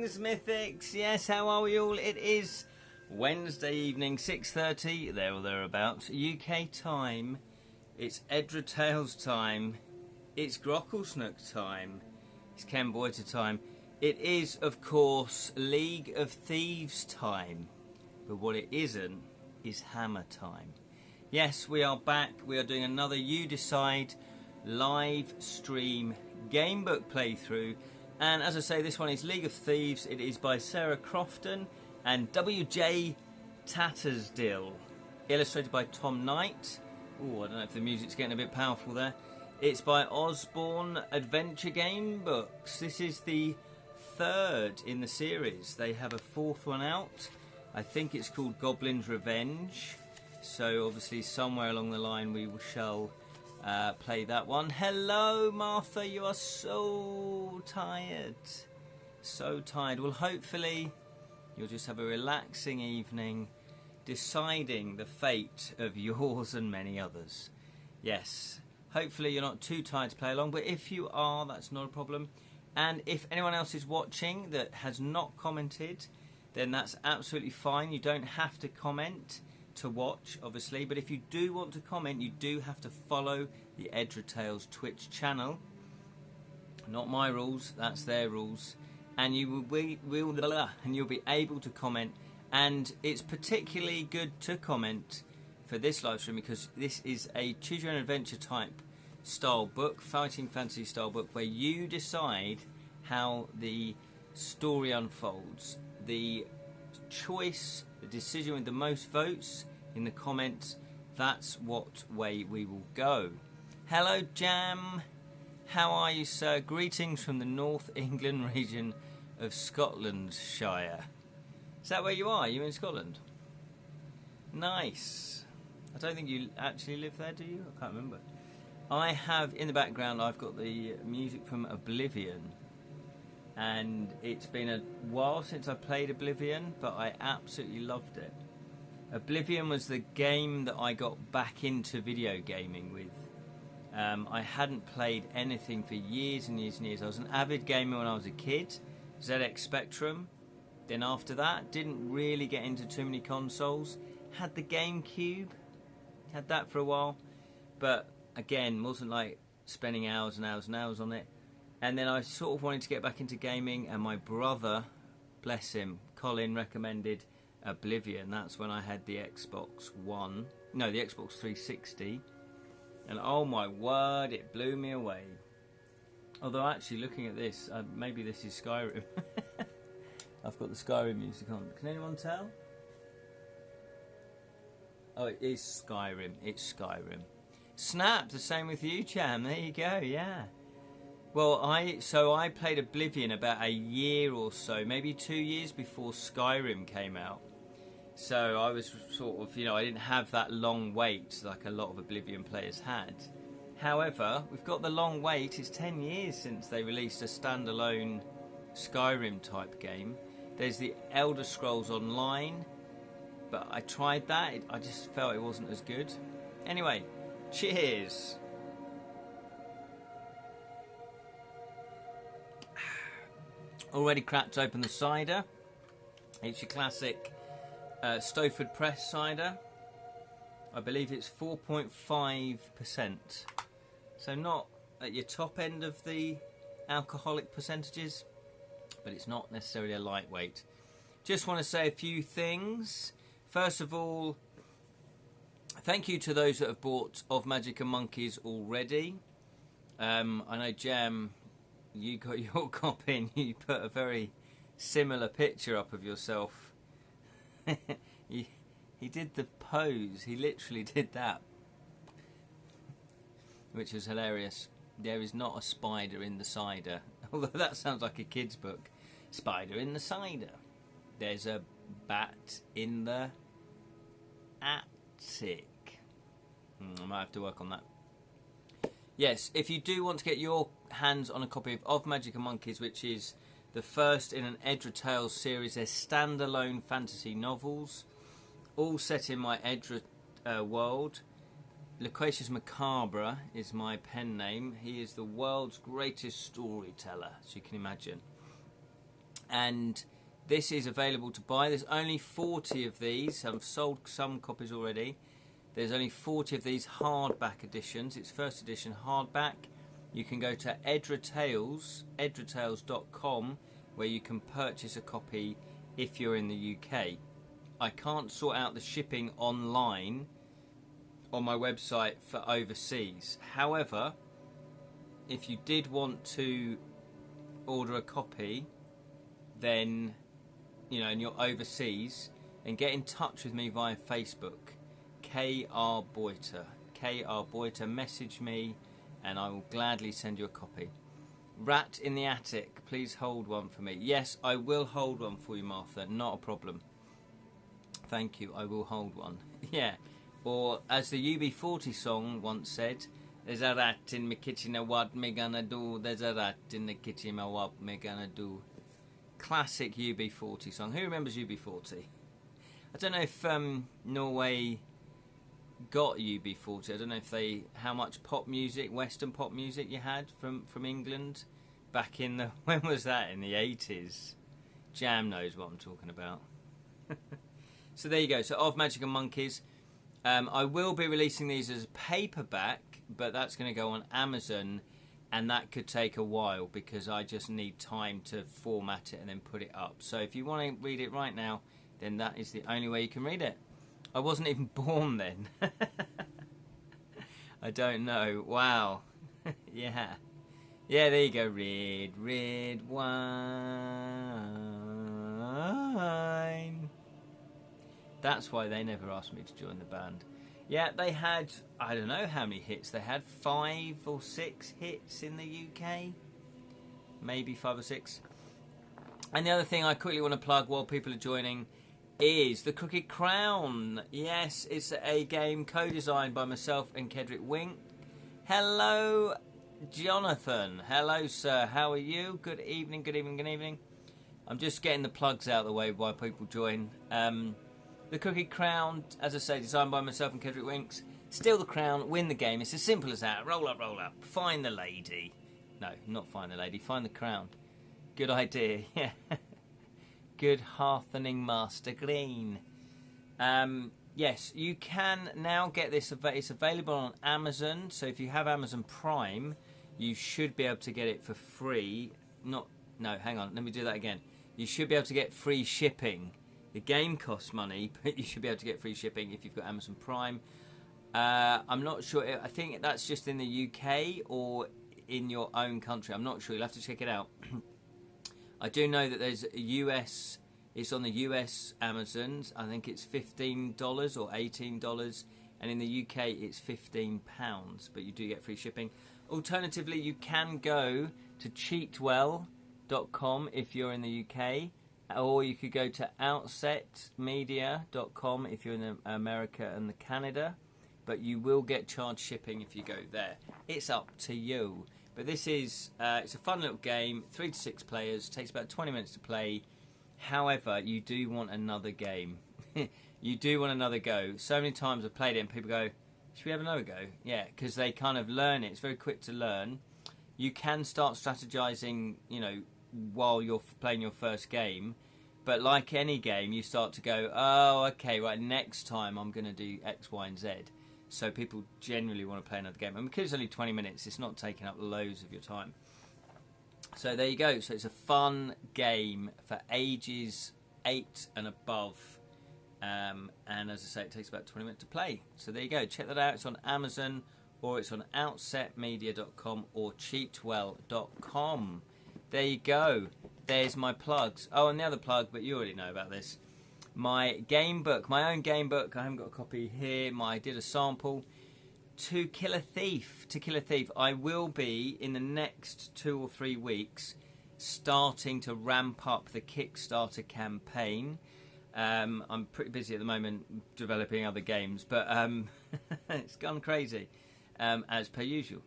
Greetings, Mythics. Yes, how are we all? It is Wednesday evening, 6:30, there or thereabouts, UK time. It's Edra Tales time. It's Grocklesnook time. It's Ken Boyter time. It is, of course, League of Thieves time. But what it isn't is Hammer time. Yes, we are back. We are doing another You Decide live stream gamebook playthrough. And as I say, this one is League of Thieves. It is by Sarah Crofton and W.J. Tattersdill. Illustrated by Tom Knight. Oh, I don't know if the music's getting a bit powerful there. It's by Osborne Adventure Game Books. This is the third in the series. They have a fourth one out. I think it's called Goblin's Revenge. So obviously somewhere along the line we shall play that one. Hello, Martha. You are so tired. So tired. Well, hopefully you'll just have a relaxing evening deciding the fate of yours and many others. Yes. Hopefully you're not too tired to play along, but if you are, that's not a problem. And if anyone else is watching that has not commented, then that's absolutely fine. You don't have to comment to watch, obviously, but if you do want to comment, you do have to follow the Edra Tales Twitch channel. Not my rules, that's their rules, and you'll be able to comment. And it's particularly good to comment for this live stream because this is a choose your own adventure type style book, fighting fantasy style book, where you decide how the story unfolds. The choice, the decision with the most votes in the comments, that's what way we will go. Hello, Jam. How are you, sir? Greetings from the North England region of Scotlandshire. Is that where you are? Are you in Scotland? Nice. I don't think you actually live there, do you? I can't remember. I have, in the background, I've got the music from Oblivion. And it's been a while since I played Oblivion, but I absolutely loved it. Oblivion was the game that I got back into video gaming with. I hadn't played anything for years and years and years. I was an avid gamer when I was a kid, ZX Spectrum. Then after that, didn't really get into too many consoles. Had the GameCube, had that for a while, but again, wasn't like spending hours and hours and hours on it. And then I sort of wanted to get back into gaming, and my brother, bless him, Colin, recommended Oblivion. That's when I had the Xbox One, no, the Xbox 360, and oh my word, it blew me away. Although actually looking at this, maybe this is Skyrim. I've got the Skyrim music on. Can anyone tell? Oh, it is Skyrim. It's Skyrim. Snap, the same with you, Jam. There you go, yeah. Well, I played Oblivion about a year or so, maybe 2 years before Skyrim came out. So I was sort of, I didn't have that long wait like a lot of Oblivion players had. However, we've got the long wait. It's 10 years since they released a standalone Skyrim type game. There's the Elder Scrolls Online, but I tried that. I just felt it wasn't as good. Anyway, cheers. Already cracked open the cider. It's your classic Stowford Press cider. I believe it's 4.5%. So not at your top end of the alcoholic percentages, but it's not necessarily a lightweight. Just want to say a few things. First of all, thank you to those that have bought Of Magic and Monkeys already. I know, Jam, you got your copy and you put a very similar picture up of yourself. He did the pose. He literally did that, which was hilarious. There is not a spider in the cider. Although that sounds like a kid's book. Spider in the cider. There's a bat in the attic. I might have to work on that. Yes, if you do want to get your hands on a copy of Magic and Monkeys, which is the first in an Edra Tales series, they're standalone fantasy novels, all set in my Edra world. Loquacious Macabre is my pen name. He is the world's greatest storyteller, as you can imagine. and this is available to buy. There's only 40 of these. I've sold some copies already. There's only 40 of these hardback editions. It's first edition hardback. You can go to edratales.com, where you can purchase a copy if you're in the UK. I can't sort out the shipping online on my website for overseas. However, if you did want to order a copy, then, and you're overseas, then get in touch with me via Facebook, KR Boyter. KR Boyter, message me and I will gladly send you a copy. Rat in the Attic, please hold one for me. Yes, I will hold one for you, Martha, not a problem. Thank you, I will hold one. Yeah, or as the UB40 song once said, there's a rat in my kitchen, what me gonna do? There's a rat in the kitchen, what me gonna do? Classic UB40 song. Who remembers UB40? I don't know if Norway got UB40. I don't know if how much pop music, Western pop music you had from England back in the, when was that, in the 80s? Jam knows what I'm talking about. So there you go. So Of Magic and Monkeys. I will be releasing these as paperback, but that's going to go on Amazon, and that could take a while because I just need time to format it and then put it up. So if you want to read it right now, then that is the only way you can read it. I wasn't even born then. I don't know. Wow. Yeah. Yeah, there you go. Red wine. That's why they never asked me to join the band. Yeah, they had, I don't know how many hits. They had 5 or 6 hits in the UK. Maybe 5 or 6. And the other thing I quickly want to plug while people are joining is the Crooked Crown. Yes, it's a game co-designed by myself and Kedrick Wink. Hello, Jonathan. Hello, sir. How are you? Good evening, good evening, good evening. I'm just getting the plugs out of the way while people join. The Crooked Crown, as I say, designed by myself and Kedrick Winks. Steal the crown, win the game. It's as simple as that. Roll up, find the lady. No, not find the lady. Find the crown. Good idea. Yeah. Good heartening Master Green. Yes, you can now get this. It's available on Amazon. So if you have Amazon Prime, you should be able to get it for free. No, hang on. Let me do that again. You should be able to get free shipping. The game costs money, but you should be able to get free shipping if you've got Amazon Prime. I'm not sure. I think that's just in the UK or in your own country. I'm not sure. You'll have to check it out. I do know that there's a US. It's on the US Amazons. I think it's $15 or $18, and in the UK it's £15. But you do get free shipping. Alternatively, you can go to cheatwell.com if you're in the UK. Or you could go to outsetmedia.com if you're in America and Canada. But you will get charged shipping if you go there. It's up to you. But this is, it's a fun little game. 3 to 6 players. Takes about 20 minutes to play. However, you do want another game. You do want another go. So many times I've played it and people go, should we have another go? Yeah, because they kind of learn it. It's very quick to learn. You can start strategizing, while you're playing your first game, but like any game, you start to go, oh, okay, right, next time I'm going to do X, Y, and Z. So people generally want to play another game, and because it's only 20 minutes, it's not taking up loads of your time. So there you go. So it's a fun game for ages 8 and above, and as I say, it takes about 20 minutes to play. So there you go. Check that out. It's on Amazon, or it's on outsetmedia.com or cheatwell.com. There you go. There's my plugs. Oh, and the other plug, but you already know about this. My game book, my own game book. I haven't got a copy here. I did a sample. To Kill a Thief. I will be, in the next 2 or 3 weeks, starting to ramp up the Kickstarter campaign. I'm pretty busy at the moment developing other games, but it's gone crazy, as per usual.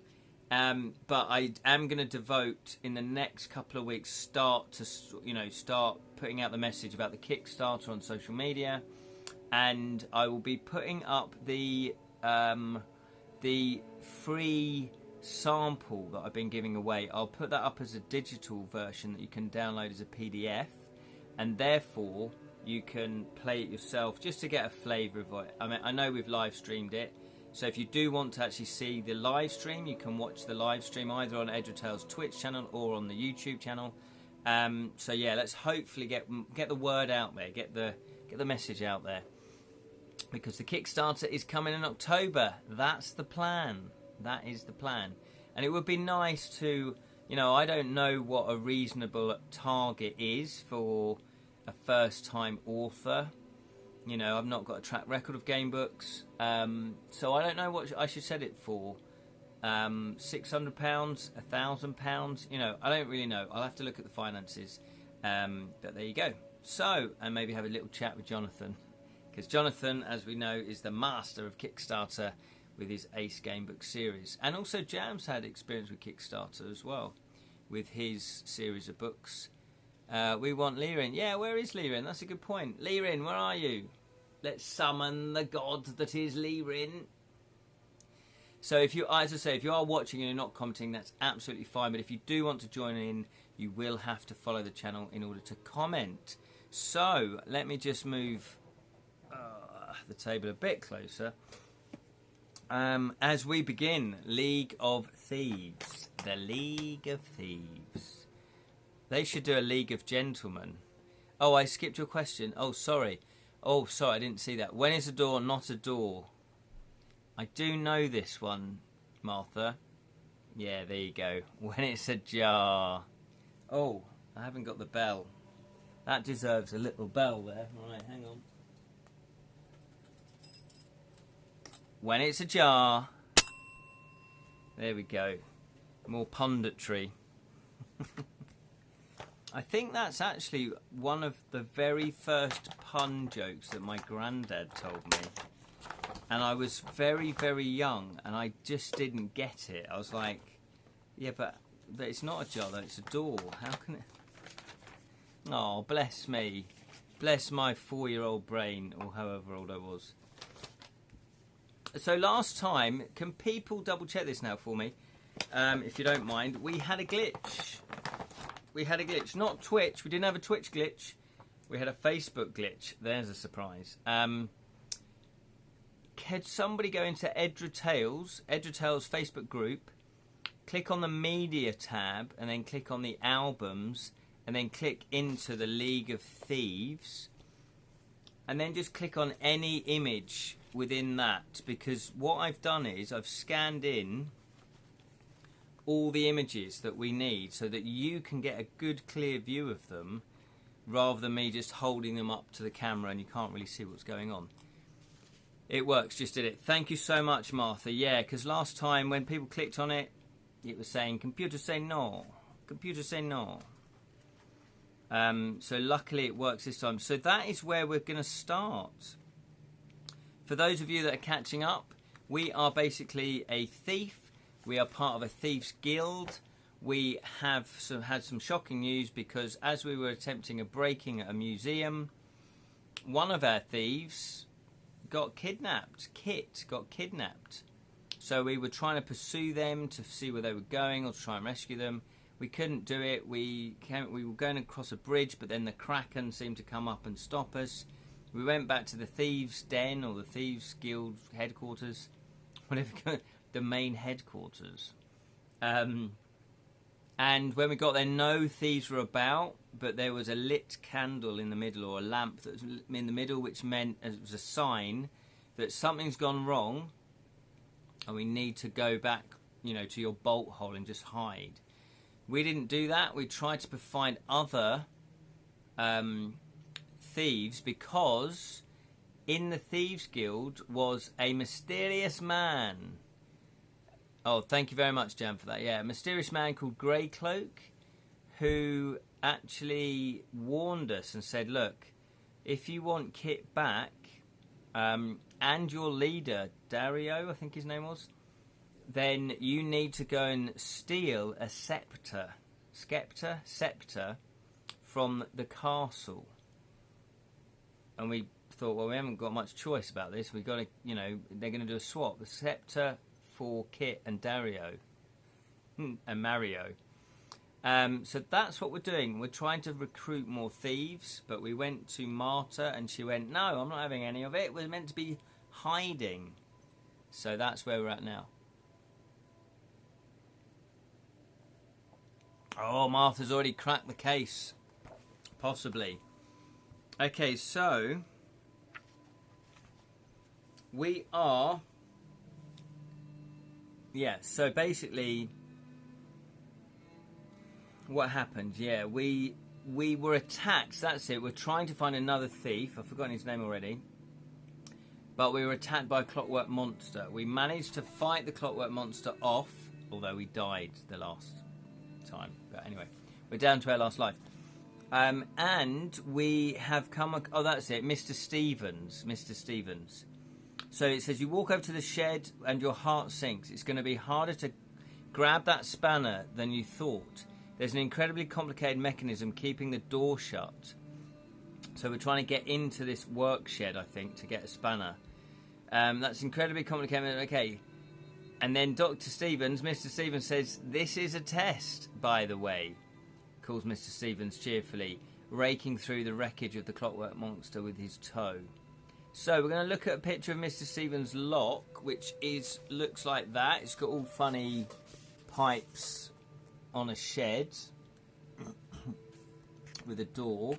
But I am going to devote in the next couple of weeks, start putting out the message about the Kickstarter on social media, and I will be putting up the free sample that I've been giving away, I'll put that up as a digital version that you can download as a PDF, and therefore you can play it yourself just to get a flavour of it. I mean, I know we've live streamed it, so if you do want to actually see the live stream, you can watch the live stream either on Edra Tales Twitch channel or on the YouTube channel. So yeah, let's hopefully get the word out there, get the message out there, because the Kickstarter is coming in October. That's the plan. That is the plan. And it would be nice to, you know, I don't know what a reasonable target is for a first-time author. You know, I've not got a track record of game books, so I don't know what I should set it for. £600, £1,000, you know, I don't really know. I'll have to look at the finances, but there you go. So, and maybe have a little chat with Jonathan, because Jonathan, as we know, is the master of Kickstarter with his Ace Gamebook series. And also Jam's had experience with Kickstarter as well, with his series of books. We want Lirin. Yeah, where is Lirin? That's a good point. Lirin, where are you? Let's summon the god that is Lirin. So if you, as I say, if you are watching and you're not commenting, that's absolutely fine. But if you do want to join in, you will have to follow the channel in order to comment. So let me just move the table a bit closer. As we begin, League of Thieves. The League of Thieves. They should do a League of Gentlemen. Oh, I skipped your question. Oh, sorry. Oh, sorry, I didn't see that. When is a door not a door? I do know this one, Martha. Yeah, there you go. When it's a jar. Oh, I haven't got the bell. That deserves a little bell there. Right, hang on. When it's a jar. There we go. More punditry. I think that's actually one of the very first pun jokes that my granddad told me. And I was very, very young, and I just didn't get it. I was like, yeah, but it's not a jar, though, it's a door. How can it... Oh, bless me. Bless my 4-year-old brain, or however old I was. So last time, can people double-check this now for me, if you don't mind? We had a glitch. We had a glitch. Not Twitch. We didn't have a Twitch glitch. We had a Facebook glitch. There's a surprise. Could somebody go into Edra Tales Facebook group, click on the media tab, and then click on the albums, and then click into the League of Thieves, and then just click on any image within that, because what I've done is I've scanned in all the images that we need so that you can get a good clear view of them, rather than me just holding them up to the camera and you can't really see what's going on. It works, just did it. Thank you so much, Martha. Yeah, because last time when people clicked on it, it was saying, computer say no. Computer say no. So luckily it works this time. So that is where we're going to start. For those of you that are catching up, we are basically a thief. We are part of a thieves guild. We have had some shocking news, because as we were attempting a break-in at a museum, one of our thieves got kidnapped. Kit got kidnapped. So we were trying to pursue them to see where they were going, or to try and rescue them. We couldn't do it. We were going across a bridge, but then the Kraken seemed to come up and stop us. We went back to the thieves' den, or the thieves guild headquarters, whatever, the main headquarters. And when we got there, no thieves were about, but there was a lit candle in the middle, or a lamp that was in the middle, which meant it was a sign that something's gone wrong, and we need to go back, you know, to your bolt hole and just hide. We didn't do that. We tried to find other thieves, because in the Thieves Guild was a mysterious man. Oh, thank you very much, Jan, for that. Yeah, a mysterious man called Greycloak, who actually warned us and said, look, if you want Kit back, and your leader, Dario, I think his name was, then you need to go and steal a scepter from the castle. And we thought, well, we haven't got much choice about this. We've got to, you know, they're going to do a swap. The scepter for Kit and Dario. and Mario. So that's what we're doing. We're trying to recruit more thieves, but we went to Marta and she went, no, I'm not having any of it. We're meant to be hiding. So that's where we're at now. Oh, Martha's already cracked the case. Possibly. Okay, so we are... Yeah, so basically... What happened? Yeah, we were attacked. That's it. We're trying to find another thief. I've forgotten his name already. But we were attacked by a clockwork monster. We managed to fight the clockwork monster off, although we died the last time. But anyway, we're down to our last life. And we have come... Oh, that's it. Mr. Stevens. Mr. Stevens. So it says you walk over to the shed and your heart sinks. It's going to be harder to grab that spanner than you thought. There's an incredibly complicated mechanism keeping the door shut. So we're trying to get into this work shed, I think, to get a spanner. That's incredibly complicated. Okay. And then Dr. Stevens, Mr. Stevens says, this is a test, by the way, calls Mr. Stevens cheerfully, raking through the wreckage of the clockwork monster with his toe. So we're going to look at a picture of Mr. Stevens' lock, which looks like that. It's got all funny pipes on a shed with a door.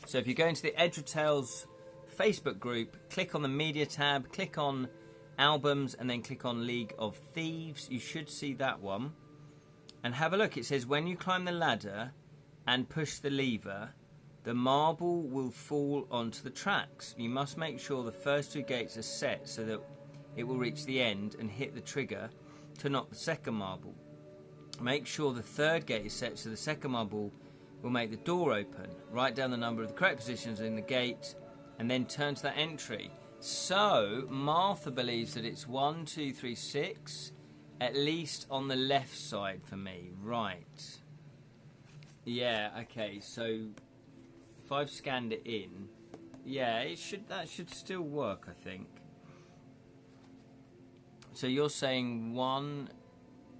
So if you go into the Edra Tales Facebook group, click on the media tab, click on albums, and then click on League of Thieves. You should see that one. And have a look. It says when you climb the ladder and push the lever, the marble will fall onto the tracks. You must make sure the first two gates are set so that it will reach the end and hit the trigger to knock the second marble. Make sure the third gate is set so the second marble will make the door open. Write down the number of the correct positions in the gate and then turn to that entry. So Martha believes that it's 1, 2, 3, 6, at least on the left side for me. Right. Yeah, okay, so if I've scanned it in, yeah, that should still work, I think. So you're saying 1,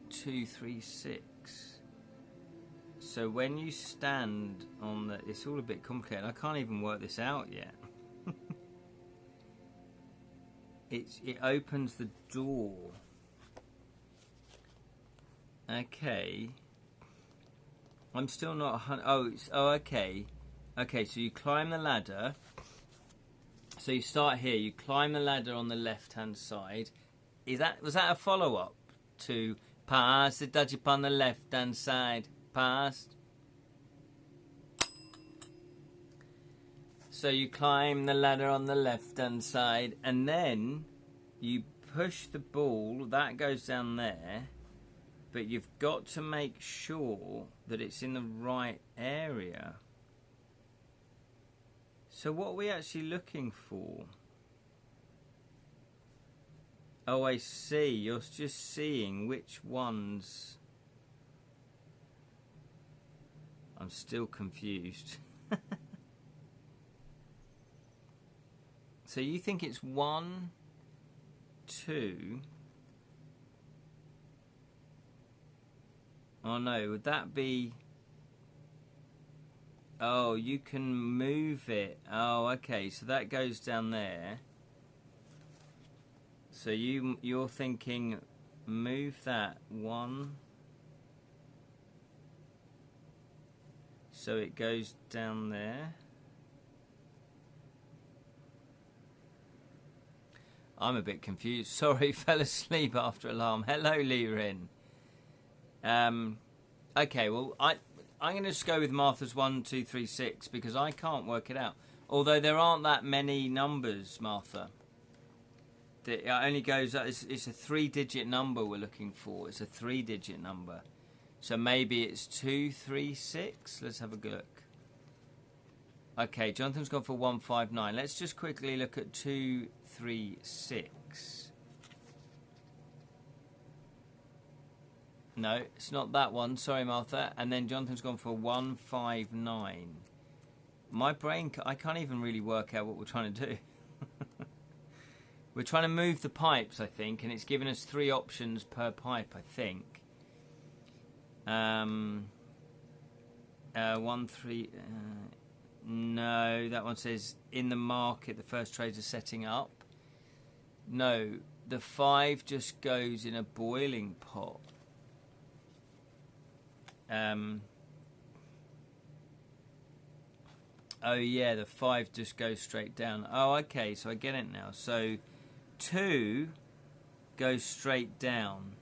2, 3, 6. So when you stand on the... It's all a bit complicated. I can't even work this out yet. It opens the door. Okay. I'm still not... okay. Okay, so you climb the ladder. So you start here. You climb the ladder on the left-hand side. Was that a follow-up to... Pass the dodge upon the left-hand side. Past. So you climb the ladder on the left-hand side, and then you push the ball. That goes down there, but you've got to make sure that it's in the right area. So what are we actually looking for? Oh, I see. You're just seeing which ones... I'm still confused. So you think it's 1, 2... Oh no, would that be... Oh, you can move it. Oh, okay, so that goes down there. So you're thinking, move that 1. So it goes down there. I'm a bit confused. Sorry, fell asleep after alarm. Hello, Lirin. Okay, well, I'm going to just go with Martha's 1, 2, 3, 6 because I can't work it out. Although there aren't that many numbers, Martha. It only goes... It's a 3-digit number we're looking for. It's a 3-digit number. So maybe it's 2, 3, 6. Let's have a look. Okay, Jonathan's gone for 159. Let's just quickly look at 2, 3, 6. No, it's not that one. Sorry, Martha. And then Jonathan's gone for 159. My brain... I can't even really work out what we're trying to do. We're trying to move the pipes, I think, and it's given us 3 options per pipe, I think. 1 3. No, that one says in the market. The first trades are setting up. No, the 5 just goes in a boiling pot. Oh yeah, the 5 just goes straight down. Oh, okay, so I get it now. So 2 goes straight down.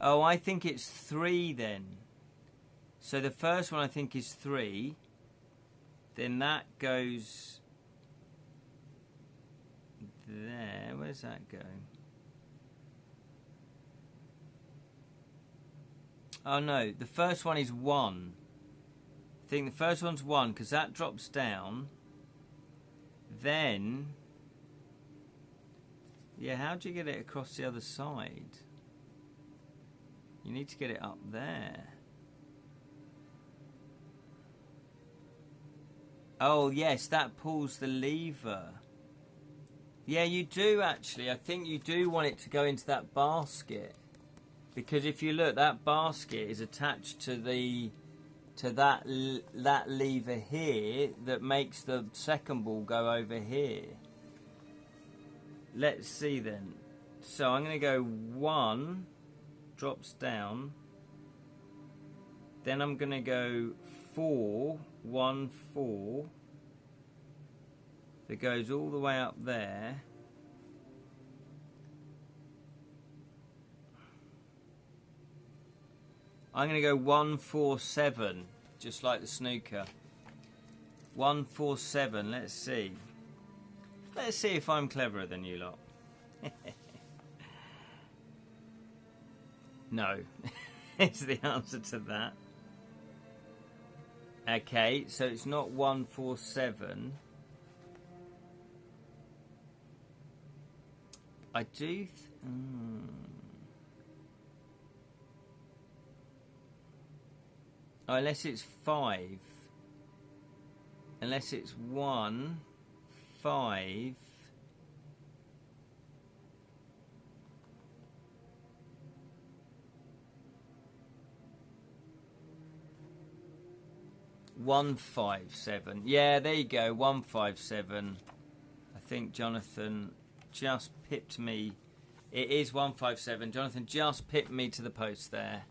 Oh, I think it's 3 then. So the first one I think is 3. Then that goes there. Where's that go? Oh no, the first one is 1. I think the first one's 1 because that drops down. Then, yeah, how do you get it across the other side? You need to get it up there. Oh yes, that pulls the lever. Yeah, you do actually. I think you do want it to go into that basket. Because if you look, that basket is attached to that lever here that makes the second ball go over here. Let's see then. So I'm going to go 1, drops down. Then I'm going to go 4, 1, 4. That goes all the way up there. I'm going to go 1, 4, 7, just like the snooker. 1, 4, 7. Let's see. Let's see if I'm cleverer than you lot. No, is the answer to that. Okay, so it's not 1, 4, 7. I do. Oh, unless it's 5. Unless it's 1, 5. One, 5, 7. Yeah, there you go. 1, 5, 7. I think Jonathan just pipped me. It is 1, 5, 7. Jonathan just pipped me to the post there.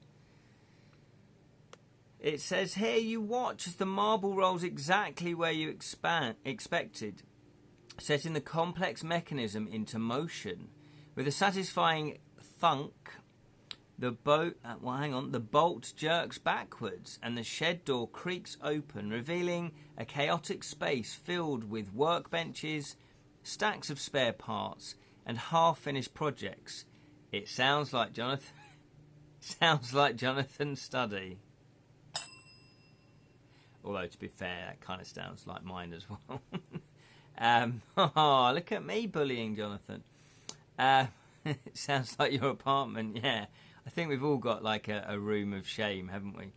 It says here you watch as the marble rolls exactly where you expected, setting the complex mechanism into motion. With a satisfying thunk, the bolt jerks backwards and the shed door creaks open, revealing a chaotic space filled with workbenches, stacks of spare parts, and half-finished projects. It sounds like Jonathan's study. Although, to be fair, that kind of sounds like mine as well. Oh, look at me bullying Jonathan. It sounds like your apartment, yeah. I think we've all got like a room of shame, haven't we?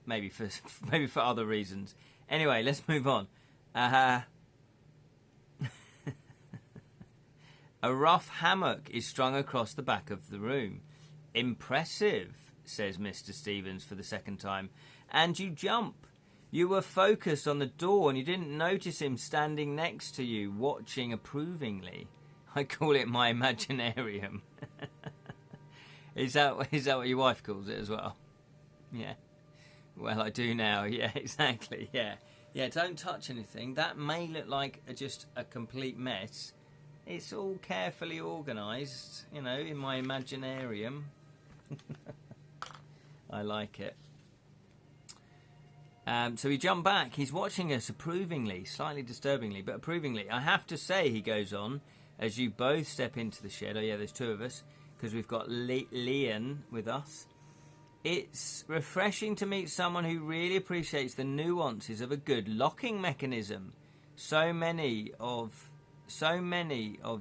Maybe for other reasons. Anyway, let's move on. A rough hammock is strung across the back of the room. Impressive, says Mr. Stevens for the second time. And you jump. You were focused on the door and you didn't notice him standing next to you, watching approvingly. I call it my Imaginarium. Is that what your wife calls it as well? Yeah. Well, I do now. Yeah, exactly. Yeah. Yeah, don't touch anything. That may look like just a complete mess. It's all carefully organised, you know, in my Imaginarium. I like it. So we jump back. He's watching us approvingly, slightly disturbingly, but approvingly. I have to say, he goes on, as you both step into the shed. Oh, yeah, there's 2 of us, because we've got Leon with us. It's refreshing to meet someone who really appreciates the nuances of a good locking mechanism. So many of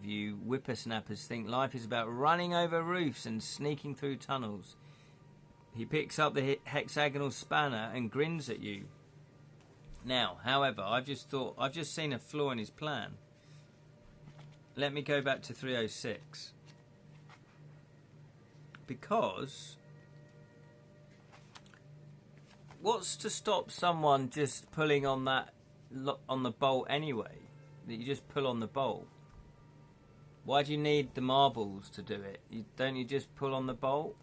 you whippersnappers think life is about running over roofs and sneaking through tunnels. He picks up the hexagonal spanner and grins at you. Now, however, I've just seen a flaw in his plan. Let me go back to 306. Because What's to stop someone just pulling on that on the bolt anyway? That you just pull on the bolt. Why do you need the marbles to do it? Don't you just pull on the bolt?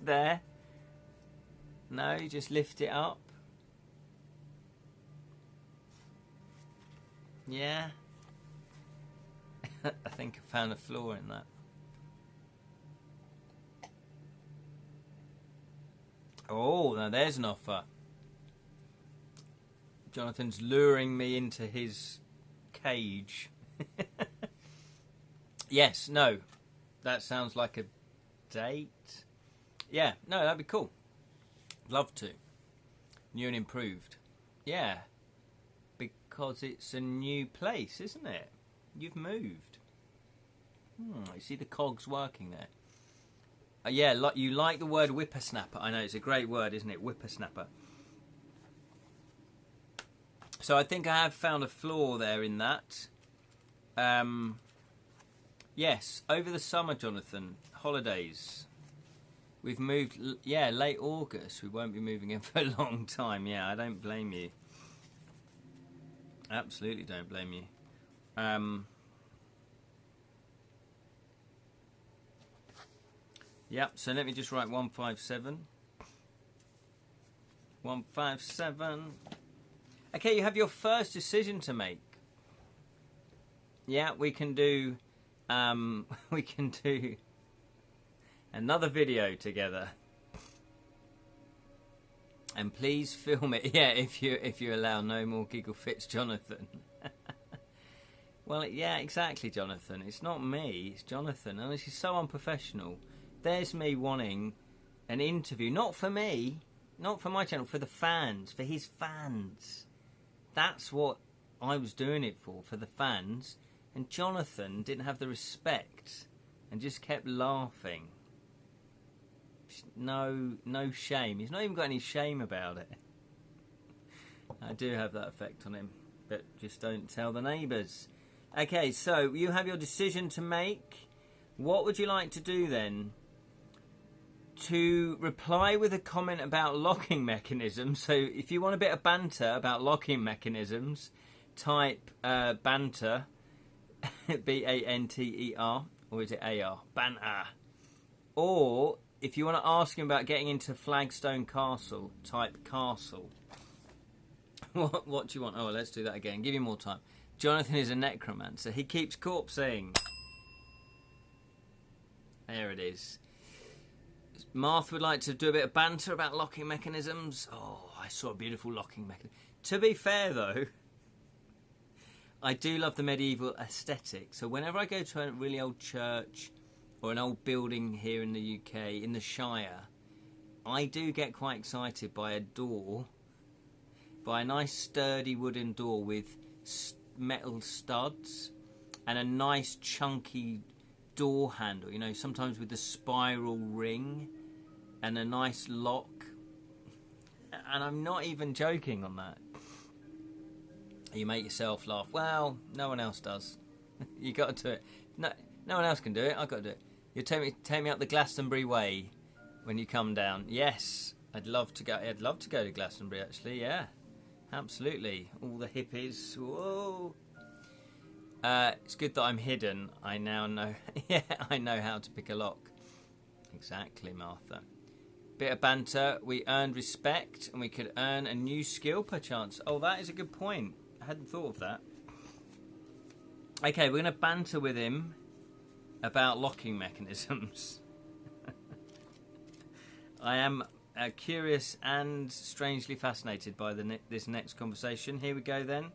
There. No, you just lift it up. Yeah. I think I found a flaw in that. Oh, now there's an offer. Jonathan's luring me into his cage. Yes, no. That sounds like a date. Yeah, no, that'd be cool. Love to. New and improved. Yeah. Because it's a new place, isn't it? You've moved. You see the cogs working there. Yeah, you like the word whippersnapper. I know, it's a great word, isn't it? Whippersnapper. So I think I have found a flaw there in that. Yes, over the summer, Jonathan, holidays. We've moved, late August. We won't be moving in for a long time. Yeah, I don't blame you. Absolutely don't blame you. Yep, so let me just write 157. 157. Okay, you have your first decision to make. Yeah, we can do another video together. And please film it. Yeah, if you allow no more giggle fits, Jonathan. Well, yeah, exactly, Jonathan. It's not me, it's Jonathan. And this is so unprofessional. There's me wanting an interview, not for me, not for my channel, for the fans, for his fans. That's what I was doing it for the fans. And Jonathan didn't have the respect and just kept laughing. No shame. He's not even got any shame about it. I do have that effect on him, but just don't tell the neighbours. Okay, so you have your decision to make. What would you like to do then? To reply with a comment about locking mechanisms. So if you want a bit of banter about locking mechanisms, type banter, B-A-N-T-E-R, or is it A-R? Banter. Or if you want to ask him about getting into Flaggstone Castle, type castle. What do you want? Oh, let's do that again. Give him more time. Jonathan is a necromancer. He keeps corpsing. There it is. Martha would like to do a bit of banter about locking mechanisms. Oh, I saw a beautiful locking mechanism. To be fair, though, I do love the medieval aesthetic. So whenever I go to a really old church or an old building here in the UK, in the Shire, I do get quite excited by a door, by a nice sturdy wooden door with metal studs and a nice chunky door handle, you know, sometimes with a spiral ring and a nice lock. And I'm not even joking on that. You make yourself laugh. Well, no one else does. You got to do it. No one else can do it. I've got to do it. You take me up the Glastonbury way when you come down. Yes, I'd love to go. I'd love to go to Glastonbury, actually. Yeah, absolutely. All the hippies. Whoa. It's good that I'm hidden. I now know. Yeah, I know how to pick a lock. Exactly, Martha. Bit of banter. We earned respect, and we could earn a new skill perchance. Oh, that is a good point. I hadn't thought of that. Okay, we're going to banter with him about locking mechanisms. I am curious and strangely fascinated by this next conversation. Here we go then.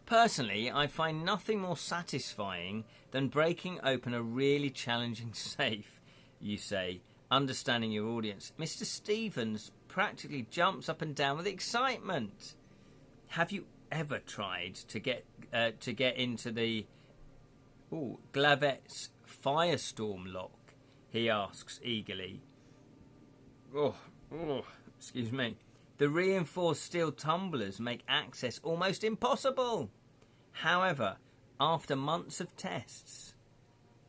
Personally, I find nothing more satisfying than breaking open a really challenging safe, you say, understanding your audience. Mr. Stevens practically jumps up and down with excitement. Have you ever tried to get into the Glavet's Firestorm lock? He asks eagerly. Excuse me. The reinforced steel tumblers make access almost impossible. However, after months of tests,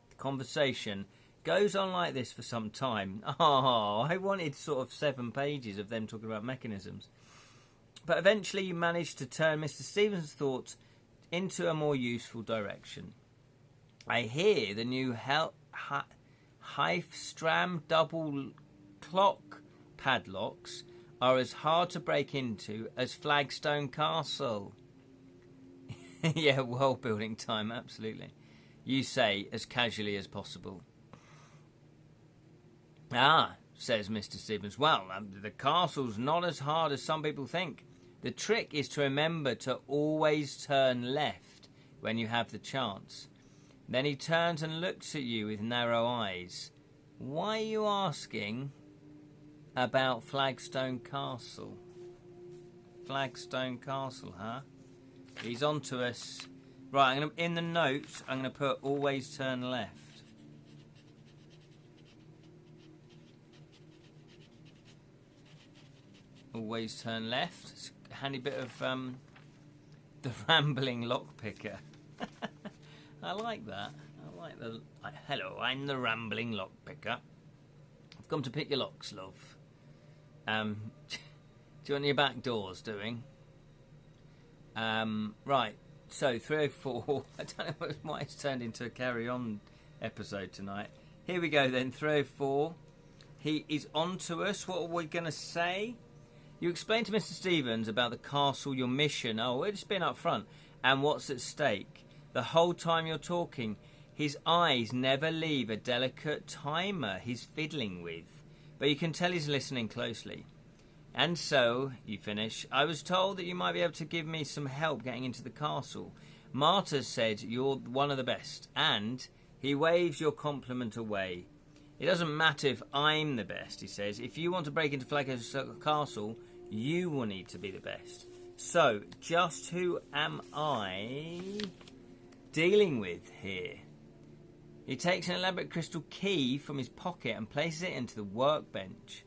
the conversation Goes on like this for some time. Oh, I wanted sort of 7 pages of them talking about mechanisms. But eventually you manage to turn Mr. Stevens' thoughts into a more useful direction. I hear the new Heifstram double clock padlocks are as hard to break into as Flaggstone Castle. Yeah, world building time, absolutely. You say as casually as possible. Ah, says Mr. Stevens. Well, the castle's not as hard as some people think. The trick is to remember to always turn left when you have the chance. Then he turns and looks at you with narrow eyes. Why are you asking about Flaggstone Castle? Flaggstone Castle, huh? He's on to us. Right, in the notes, I'm going to put always turn left. Always turn left. It's a handy bit of the rambling lockpicker. I like that. I like the... Hello, I'm the rambling lockpicker. I've come to pick your locks, love. Do you want your back doors doing? Right, so 304. I don't know why it's turned into a carry-on episode tonight. Here we go then, 304. He is on to us. What are we going to say? You explain to Mr. Stevens about the castle, your mission. Oh, it's been up front. And what's at stake. The whole time you're talking, his eyes never leave a delicate timer he's fiddling with. But you can tell he's listening closely. And so, you finish, I was told that you might be able to give me some help getting into the castle. Marta said you're one of the best. And he waves your compliment away. It doesn't matter if I'm the best, he says. If you want to break into Flaggstone Castle, you will need to be the best. So, just who am I dealing with here? He takes an elaborate crystal key from his pocket and places it into the workbench.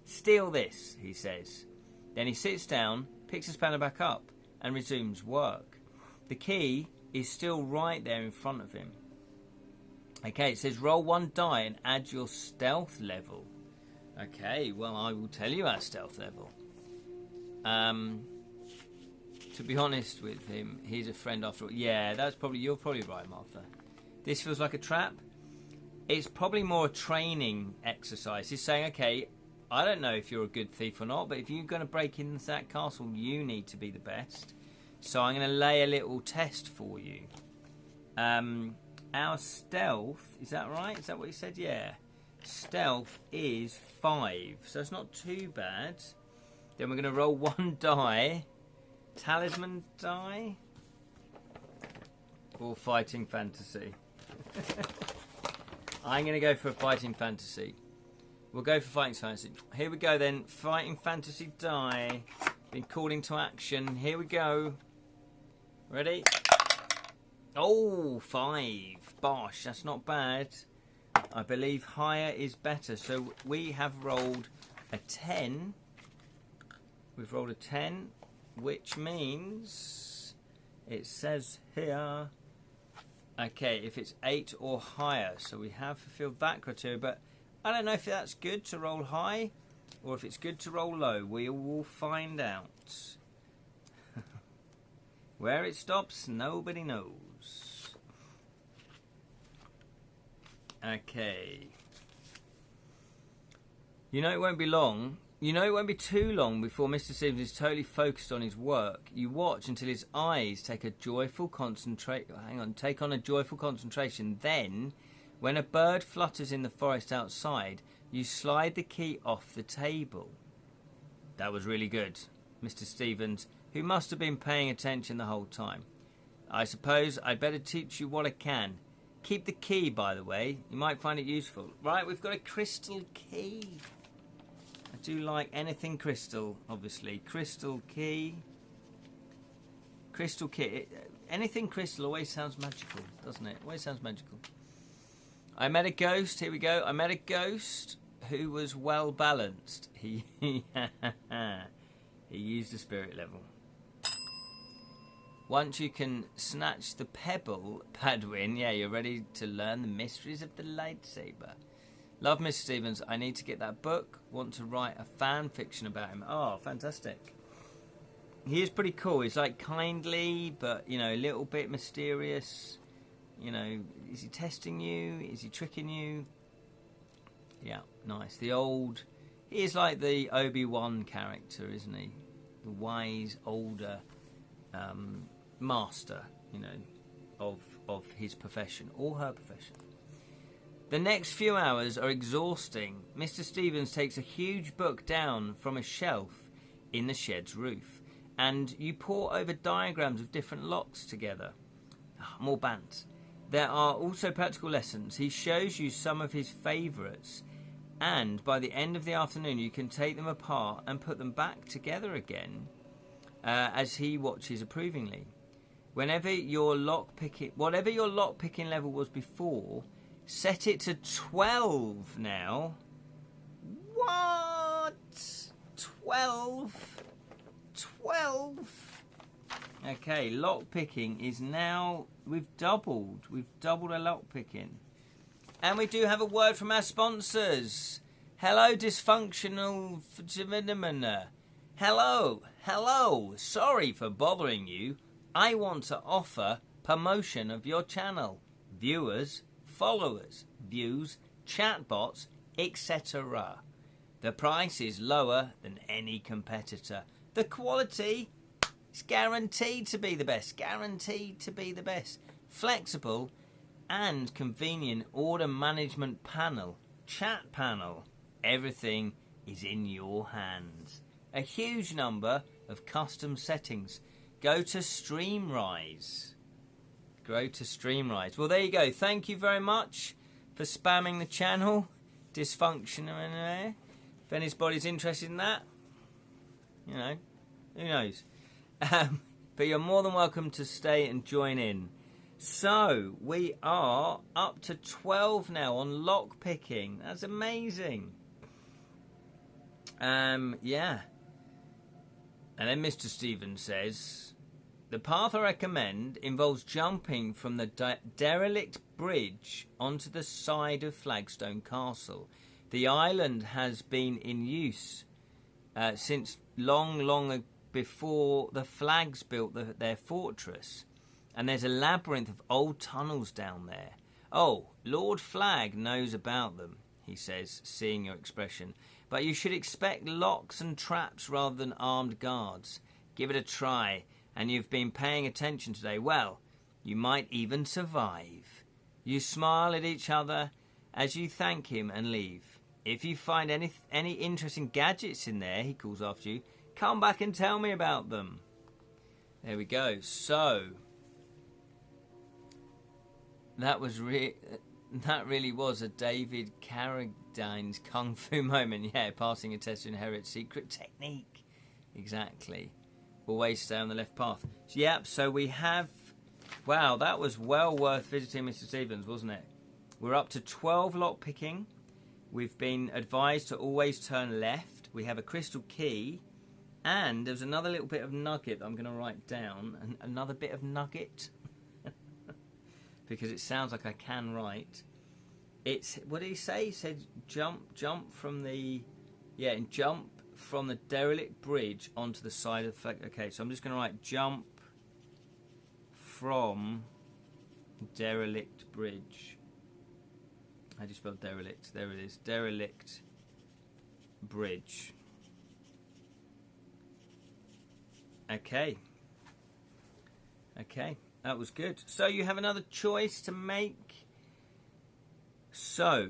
Steal this, he says. Then he sits down, picks his spanner back up, and resumes work. The key is still right there in front of him. Okay, it says roll 1 die and add your stealth level. Okay, well, I will tell you our stealth level. To be honest with him, he's a friend after all. Yeah, you're probably right, Martha. This feels like a trap. It's probably more a training exercise. He's saying, okay, I don't know if you're a good thief or not, but if you're going to break into that castle, you need to be the best. So I'm going to lay a little test for you. Our stealth, is that right? Is that what he said? Yeah. Stealth is 5, so it's not too bad. Then we're going to roll 1 die. Talisman die? Or fighting fantasy? I'm going to go for a fighting fantasy. We'll go for fighting fantasy. Here we go then. Fighting fantasy die. Been called into action. Here we go. Ready? Oh, 5. Bosh, that's not bad. I believe higher is better. So we have rolled a 10. We've rolled a 10, which means it says here, okay, if it's 8 or higher. So we have fulfilled that criteria, but I don't know if that's good to roll high or if it's good to roll low. We will find out. Where it stops, nobody knows. Okay. You know it won't be long. You know it won't be too long before Mr. Stevens is totally focused on his work. You watch until his eyes take on a joyful concentration. Then, when a bird flutters in the forest outside, you slide the key off the table. That was really good, Mr. Stevens, who must have been paying attention the whole time. I suppose I'd better teach you what I can. Keep the key, by the way. You might find it useful. Right, we've got a crystal key. I do like anything crystal, obviously. Crystal key. Crystal key. Anything crystal always sounds magical, doesn't it? Always sounds magical. I met a ghost. Here we go. I met a ghost who was well balanced. He used a spirit level. Once you can snatch the pebble, Padwin, yeah, you're ready to learn the mysteries of the lightsaber. Love Mr. Stevens. I need to get that book. Want to write a fan fiction about him. Oh, fantastic. He is pretty cool. He's like kindly, but, you know, a little bit mysterious. You know, is he testing you? Is he tricking you? Yeah, nice. He is like the Obi-Wan character, isn't he? The wise, older master, you know, of his profession or her profession. The next few hours are exhausting. Mr. Stevens takes a huge book down from a shelf in the shed's roof, and you pore over diagrams of different locks together. More bant. There are also practical lessons. He shows you some of his favourites, and by the end of the afternoon you can take them apart and put them back together again as he watches approvingly. Whatever your lockpicking level was before, set it to 12 now. What? 12? 12? Okay, lockpicking is now... We've doubled our lockpicking. And we do have a word from our sponsors. Hello, dysfunctional... Hello. Sorry for bothering you. I want to offer promotion of your channel. Viewers, followers, views, chatbots, etc. The price is lower than any competitor. The quality is guaranteed to be the best. Guaranteed to be the best. Flexible and convenient order management panel. Chat panel. Everything is in your hands. A huge number of custom settings. Go to Streamrise. Well, there you go. Thank you very much for spamming the channel. Dysfunctional. If anybody's interested in that, you know, who knows? But you're more than welcome to stay and join in. So, we are up to 12 now on lock picking. That's amazing. Yeah. And then Mr. Stevens says, the path I recommend involves jumping from the derelict bridge onto the side of Flaggstone Castle. The island has been in use since long before the Flags built their fortress. And there's a labyrinth of old tunnels down there. Oh, Lord Flag knows about them, he says, seeing your expression. But you should expect locks and traps rather than armed guards. Give it a try, and you've been paying attention today. Well, you might even survive. You smile at each other as you thank him and leave. If you find any interesting gadgets in there, he calls after you, come back and tell me about them. There we go. So, that really was a David Carradine's kung fu moment. Yeah, passing a test to inherit secret technique. Exactly. Always stay on the left path. Yep, so we have... Wow, that was well worth visiting Mr. Stevens, wasn't it? We're up to 12 lock picking. We've been advised to always turn left. We have a crystal key. And there's another little bit of nugget that I'm going to write down. Another bit of nugget. Because it sounds like I can write. It's, what did he say? He said jump from the, yeah, and jump from the derelict bridge onto the side of the, okay, so I'm just going to write jump from derelict bridge. How do you spell derelict? There it is, derelict bridge. Okay. Okay. That was good. So you have another choice to make. So,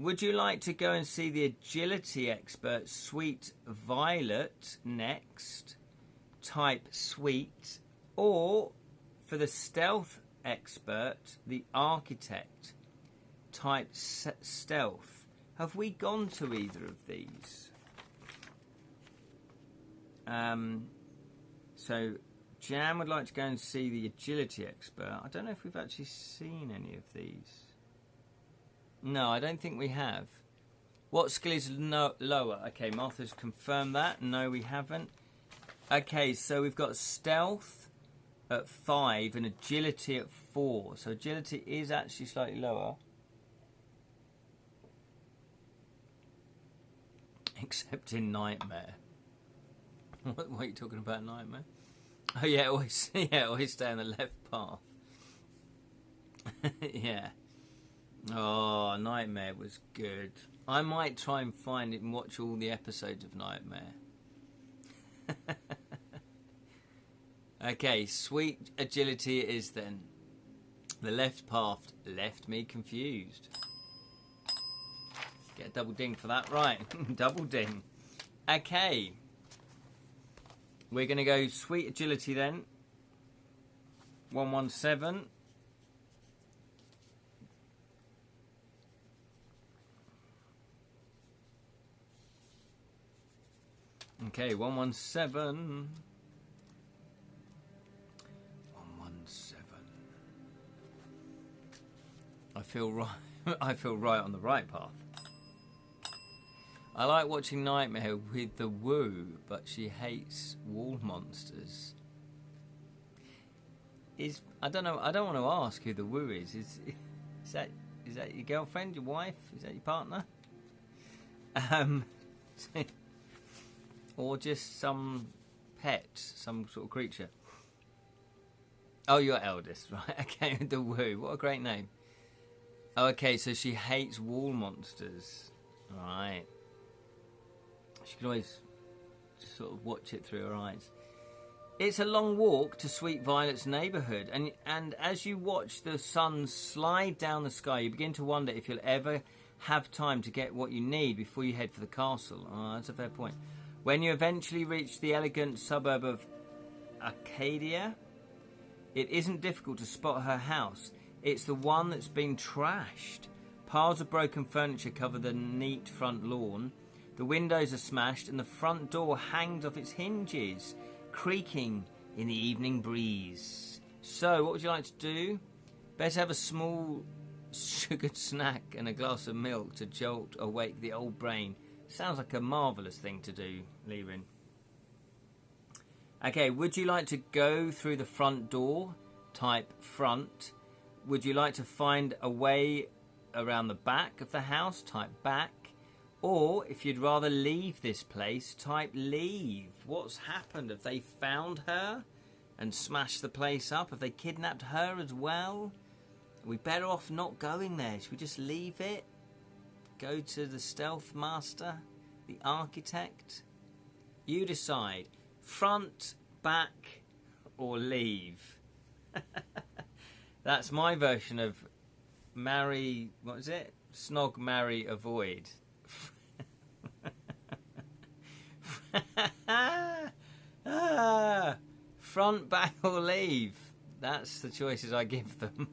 would you like to go and see the agility expert, Sweet Violet, next? Type Sweet. Or, for the stealth expert, the architect, type Stealth. Have we gone to either of these? So... Jan would like to go and see the agility expert. I don't know if we've actually seen any of these. No, I don't think we have. What skill is lower? Okay, Martha's confirmed that. No, we haven't. Okay, so we've got stealth, at 5 and agility at 4. So agility is actually slightly lower. Except in Nightmare. What are you talking about, Nightmare? Oh yeah, always stay on the left path. Yeah. Oh, Nightmare was good. I might try and find it and watch all the episodes of Nightmare. Okay, sweet agility it is then. The left path left me confused. Get a double ding for that, right? Double ding. Okay. We're going to go sweet agility then. 117. Okay, 117. 117. I feel right. I feel right on the right path. I like watching Nightmare with the woo, but she hates wall monsters. I don't know. I don't want to ask who the woo is. Is that your girlfriend, your wife? Is that your partner? Or just some pet, some sort of creature. Oh, your eldest, right? Okay, the woo. What a great name. Oh, okay, so she hates wall monsters. Right. She can always just sort of watch it through her eyes. It's a long walk to Sweet Violet's neighbourhood, and as you watch the sun slide down the sky, you begin to wonder if you'll ever have time to get what you need before you head for the castle. Oh, that's a fair point. When you eventually reach the elegant suburb of Arcadia, it isn't difficult to spot her house. It's the one that's been trashed. Piles of broken furniture cover the neat front lawn. The windows are smashed and the front door hangs off its hinges, creaking in the evening breeze. So, what would you like to do? Better have a small sugared snack and a glass of milk to jolt awake the old brain. Sounds like a marvellous thing to do, Lirin. Okay, would you like to go through the front door? Type front. Would you like to find a way around the back of the house? Type back. Or, if you'd rather leave this place, type leave. What's happened? Have they found her and smashed the place up? Have they kidnapped her as well? Are we better off not going there? Should we just leave it? Go to the stealth master? The architect? You decide. Front, back, or leave? That's my version of marry... What is it? Snog, marry, avoid. Front, back or leave. That's the choices I give them.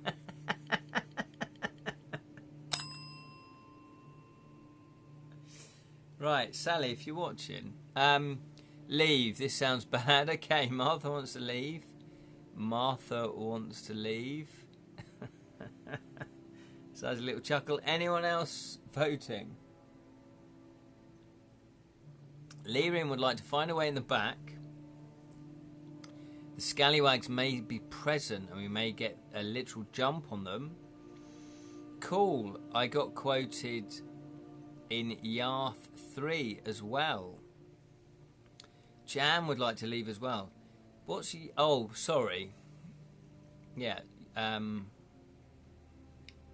Right, Sally, if you're watching, leave. This sounds bad. Okay, Martha wants to leave. Martha wants to leave. So there's a little chuckle. Anyone else voting? Lirin would like to find a way in the back. The scallywags may be present and we may get a literal jump on them. Cool. I got quoted in Yarth 3 as well. Jam would like to leave as well. What's he... Oh, sorry. Yeah.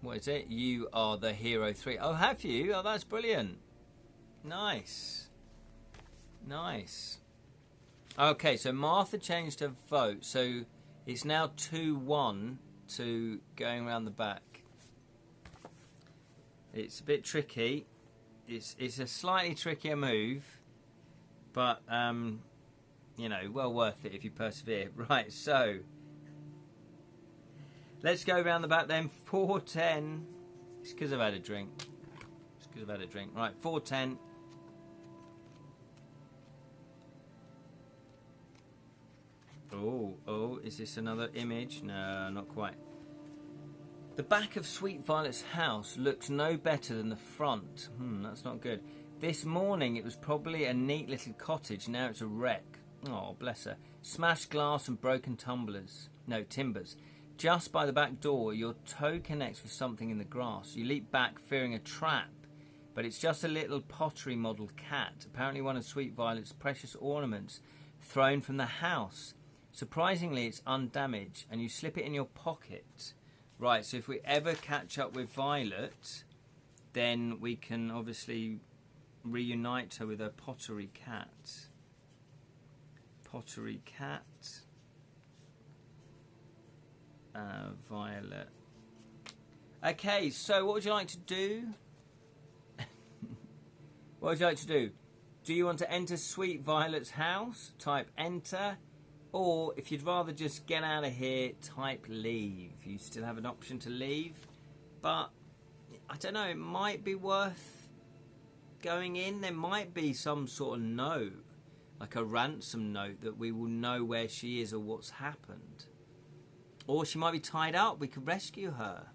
What is it? You are the hero 3. Oh, have you? Oh, that's brilliant. Nice. Nice. Okay, so Martha changed her vote. So it's now 2-1 to going around the back. It's a bit tricky. It's a slightly trickier move. But, you know, well worth it if you persevere. Right, so... Let's go around the back then. 4-10. It's because I've had a drink. It's because I've had a drink. Right, 4-10. Oh, is this another image? No, not quite. The back of Sweet Violet's house looks no better than the front. That's not good. This morning it was probably a neat little cottage. Now it's a wreck. Oh, bless her. Smashed glass and broken tumblers. No, timbers. Just by the back door, your toe connects with something in the grass. You leap back, fearing a trap, but it's just a little pottery model cat, apparently one of Sweet Violet's precious ornaments, thrown from the house. Surprisingly, it's undamaged, and you slip it in your pocket. Right, so if we ever catch up with Violet, then we can obviously reunite her with her pottery cat. Pottery cat. Violet. Okay, so what would you like to do? What would you like to do? Do you want to enter Sweet Violet's house? Type enter. Or if you'd rather just get out of here, type leave. You still have an option to leave. But, I don't know, it might be worth going in. There might be some sort of note, like a ransom note, that we will know where she is or what's happened. Or she might be tied up. We could rescue her.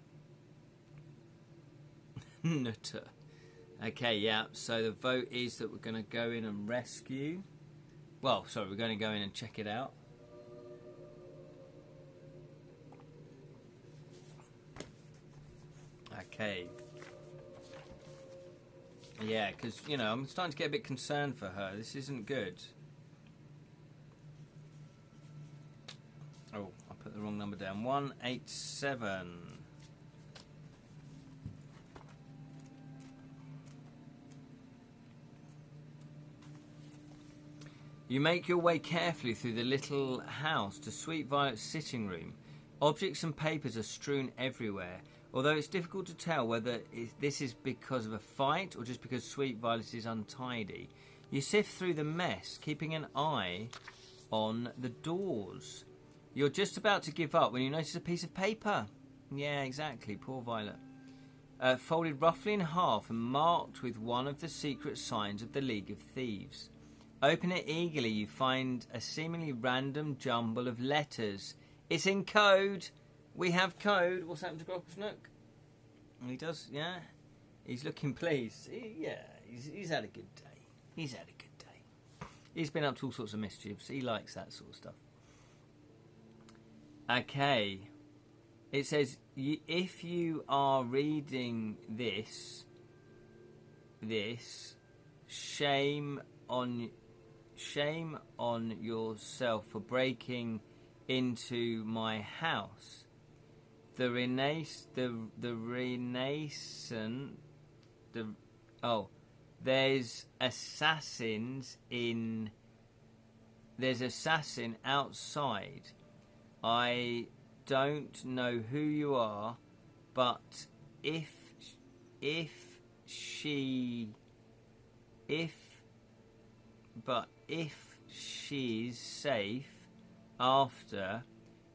Nutter. Okay, yeah. So the vote is that we're going to go in and rescue. Well, sorry, we're going to go in and check it out. Okay. Yeah, because, you know, I'm starting to get a bit concerned for her. This isn't good. Oh, I put the wrong number down. 187. You make your way carefully through the little house to Sweet Violet's sitting room. Objects and papers are strewn everywhere, although it's difficult to tell whether this is because of a fight or just because Sweet Violet is untidy. You sift through the mess, keeping an eye on the doors. You're just about to give up when you notice a piece of paper. Yeah, exactly. Poor Violet. Folded roughly in half and marked with one of the secret signs of the League of Thieves. Open it eagerly. You find a seemingly random jumble of letters. It's in code. We have code. What's happened to Grockelsnook? He does, yeah. He's looking pleased. He's had a good day. He's had a good day. He's been up to all sorts of mischiefs. He likes that sort of stuff. Okay. It says, if you are reading this, shame on yourself for breaking into my house. There's assassin outside. I don't know who you are, but if she's safe after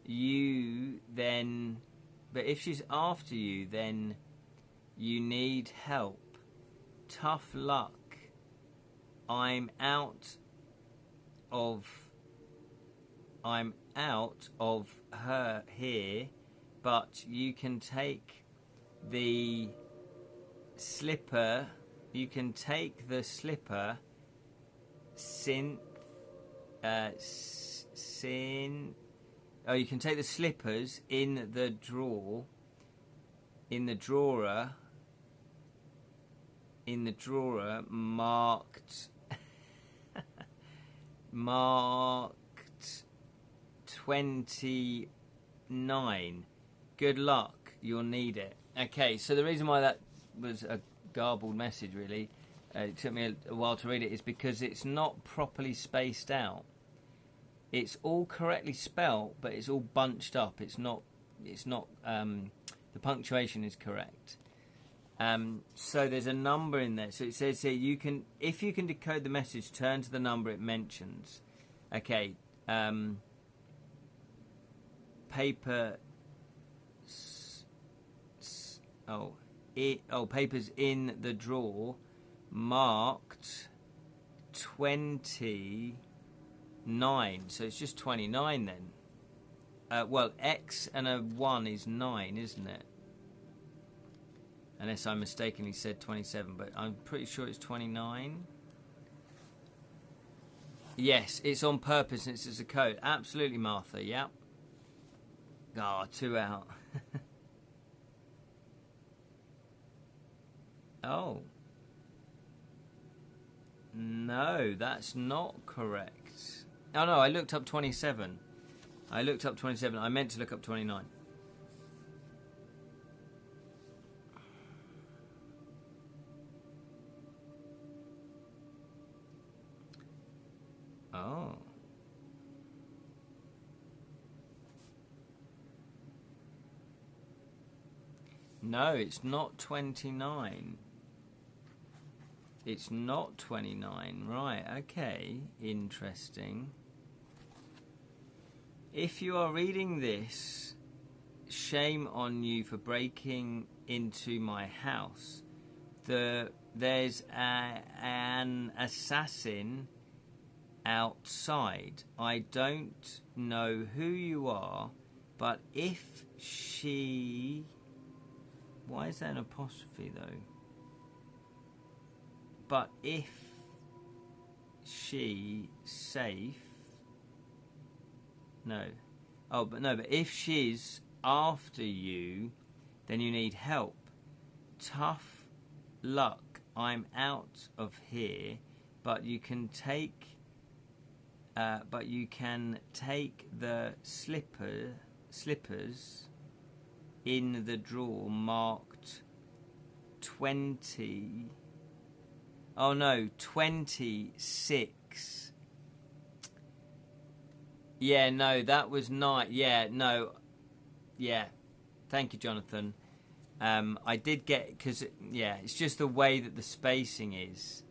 you, then... But if she's after you, then you need help. Tough luck. I'm out of her here, but you can take the slipper. You can take the slipper. You can take the slippers in the drawer. In the drawer marked 29. Good luck. You'll need it. Okay, so the reason why that was a garbled message, really, it took me a while to read it, is because it's not properly spaced out. It's all correctly spelt, but it's all bunched up. It's not. The punctuation is correct. So there's a number in there. So it says here, if you can decode the message, turn to the number it mentions. Okay. Papers in the drawer marked 29. So it's just 29 then. Well, X and a 1 is 9, isn't it? Unless I mistakenly said 27, but I'm pretty sure it's 29. Yes, it's on purpose and it's as a code. Absolutely, Martha. Yep. Oh, 2 out. Oh. No, that's not correct. Oh, no, I looked up 27. I meant to look up 29. Oh. No, it's not 29. It's not 29. Right, okay. Interesting. If you are reading this, shame on you for breaking into my house. There's an assassin outside. I don't know who you are, but if she... Why is there an apostrophe though? But if she safe... No. Oh, but no, but if she's after you, then you need help. Tough luck. I'm out of here, but you can take the slippers in the drawer marked 20. Oh no, 26. Yeah, no, that was not. Yeah, no. Yeah. Thank you, Jonathan. I did get, because, yeah, it's just the way that the spacing is.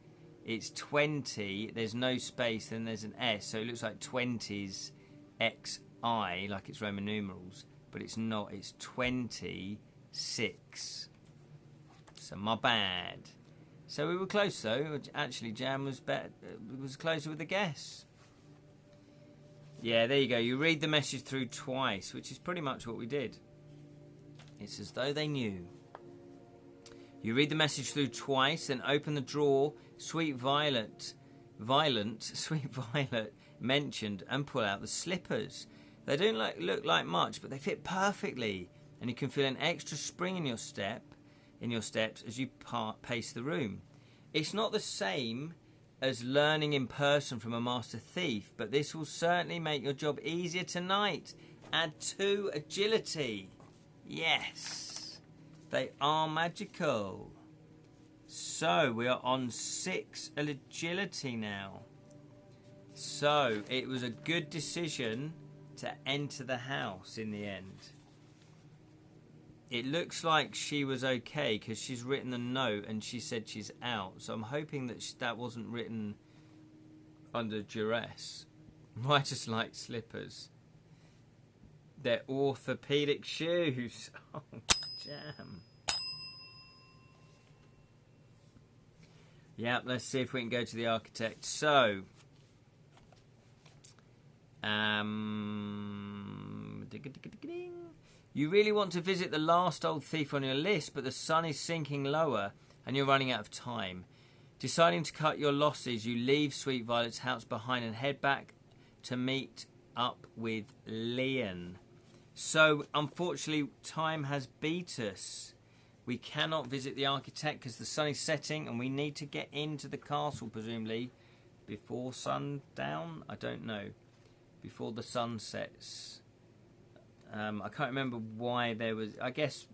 It's 20, there's no space, then there's an S, so it looks like 20's XI, like it's Roman numerals, but it's not, it's 26. So my bad. So we were close though. Actually, Jam was better, was closer with the guess. Yeah, there you go. You read the message through twice, which is pretty much what we did. It's as though they knew. You read the message through twice, then open the drawer, Sweet Violet mentioned, and pull out the slippers. They don't look like much, but they fit perfectly, and you can feel an extra spring in your steps as you pace the room. It's not the same as learning in person from a master thief, but this will certainly make your job easier tonight. Add 2 agility. Yes, they are magical. So we are on 6 agility now. So it was a good decision to enter the house in the end. It looks like she was okay because she's written a note and she said she's out. So I'm hoping that that wasn't written under duress. I just like slippers. They're orthopedic shoes. Oh, Jam. Yeah, let's see if we can go to the architect. So, you really want to visit the last old thief on your list, but the sun is sinking lower and you're running out of time. Deciding to cut your losses, you leave Sweet Violet's house behind and head back to meet up with Leon. So, unfortunately, time has beat us. We cannot visit the architect because the sun is setting and we need to get into the castle, presumably, before sundown? I don't know. Before the sun sets. I can't remember why there was... I guess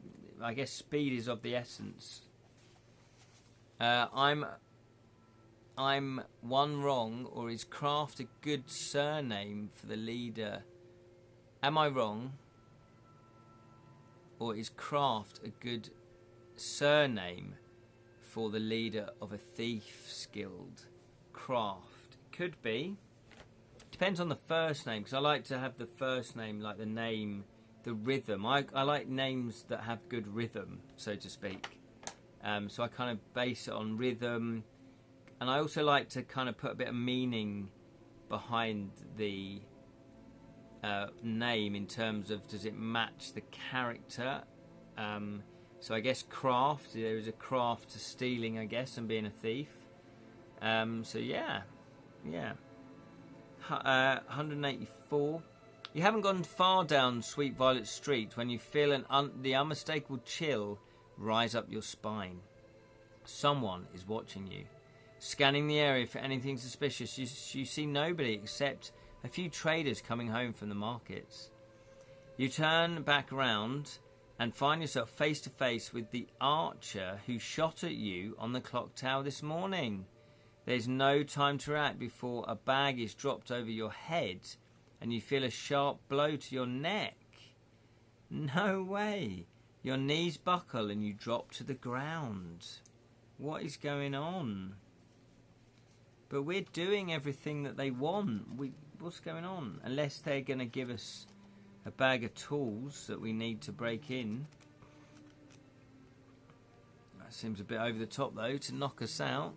speed is of the essence. I'm one wrong, or is Craft a good surname for the leader? Am I wrong? Or is Craft a good surname for the leader of a Thieves Guild? Craft. Could be. Depends on the first name, because I like to have the first name, like the name, the rhythm. I like names that have good rhythm, so to speak. So I kind of base it on rhythm. And I also like to kind of put a bit of meaning behind the name in terms of, does it match the character? So I guess craft, there is a craft to stealing, I guess, and being a thief. So yeah. 184. You haven't gone far down Sweet Violet Street when you feel the unmistakable chill rise up your spine. Someone is watching you. Scanning the area for anything suspicious, you see nobody except a few traders coming home from the markets. You turn back around and find yourself face to face with the archer who shot at you on the clock tower this morning. There's no time to react before a bag is dropped over your head and you feel a sharp blow to your neck. No way. Your knees buckle and you drop to the ground. What is going on? But we're doing everything that they want. What's going on? Unless they're going to give us a bag of tools that we need to break in. That seems a bit over the top though, to knock us out.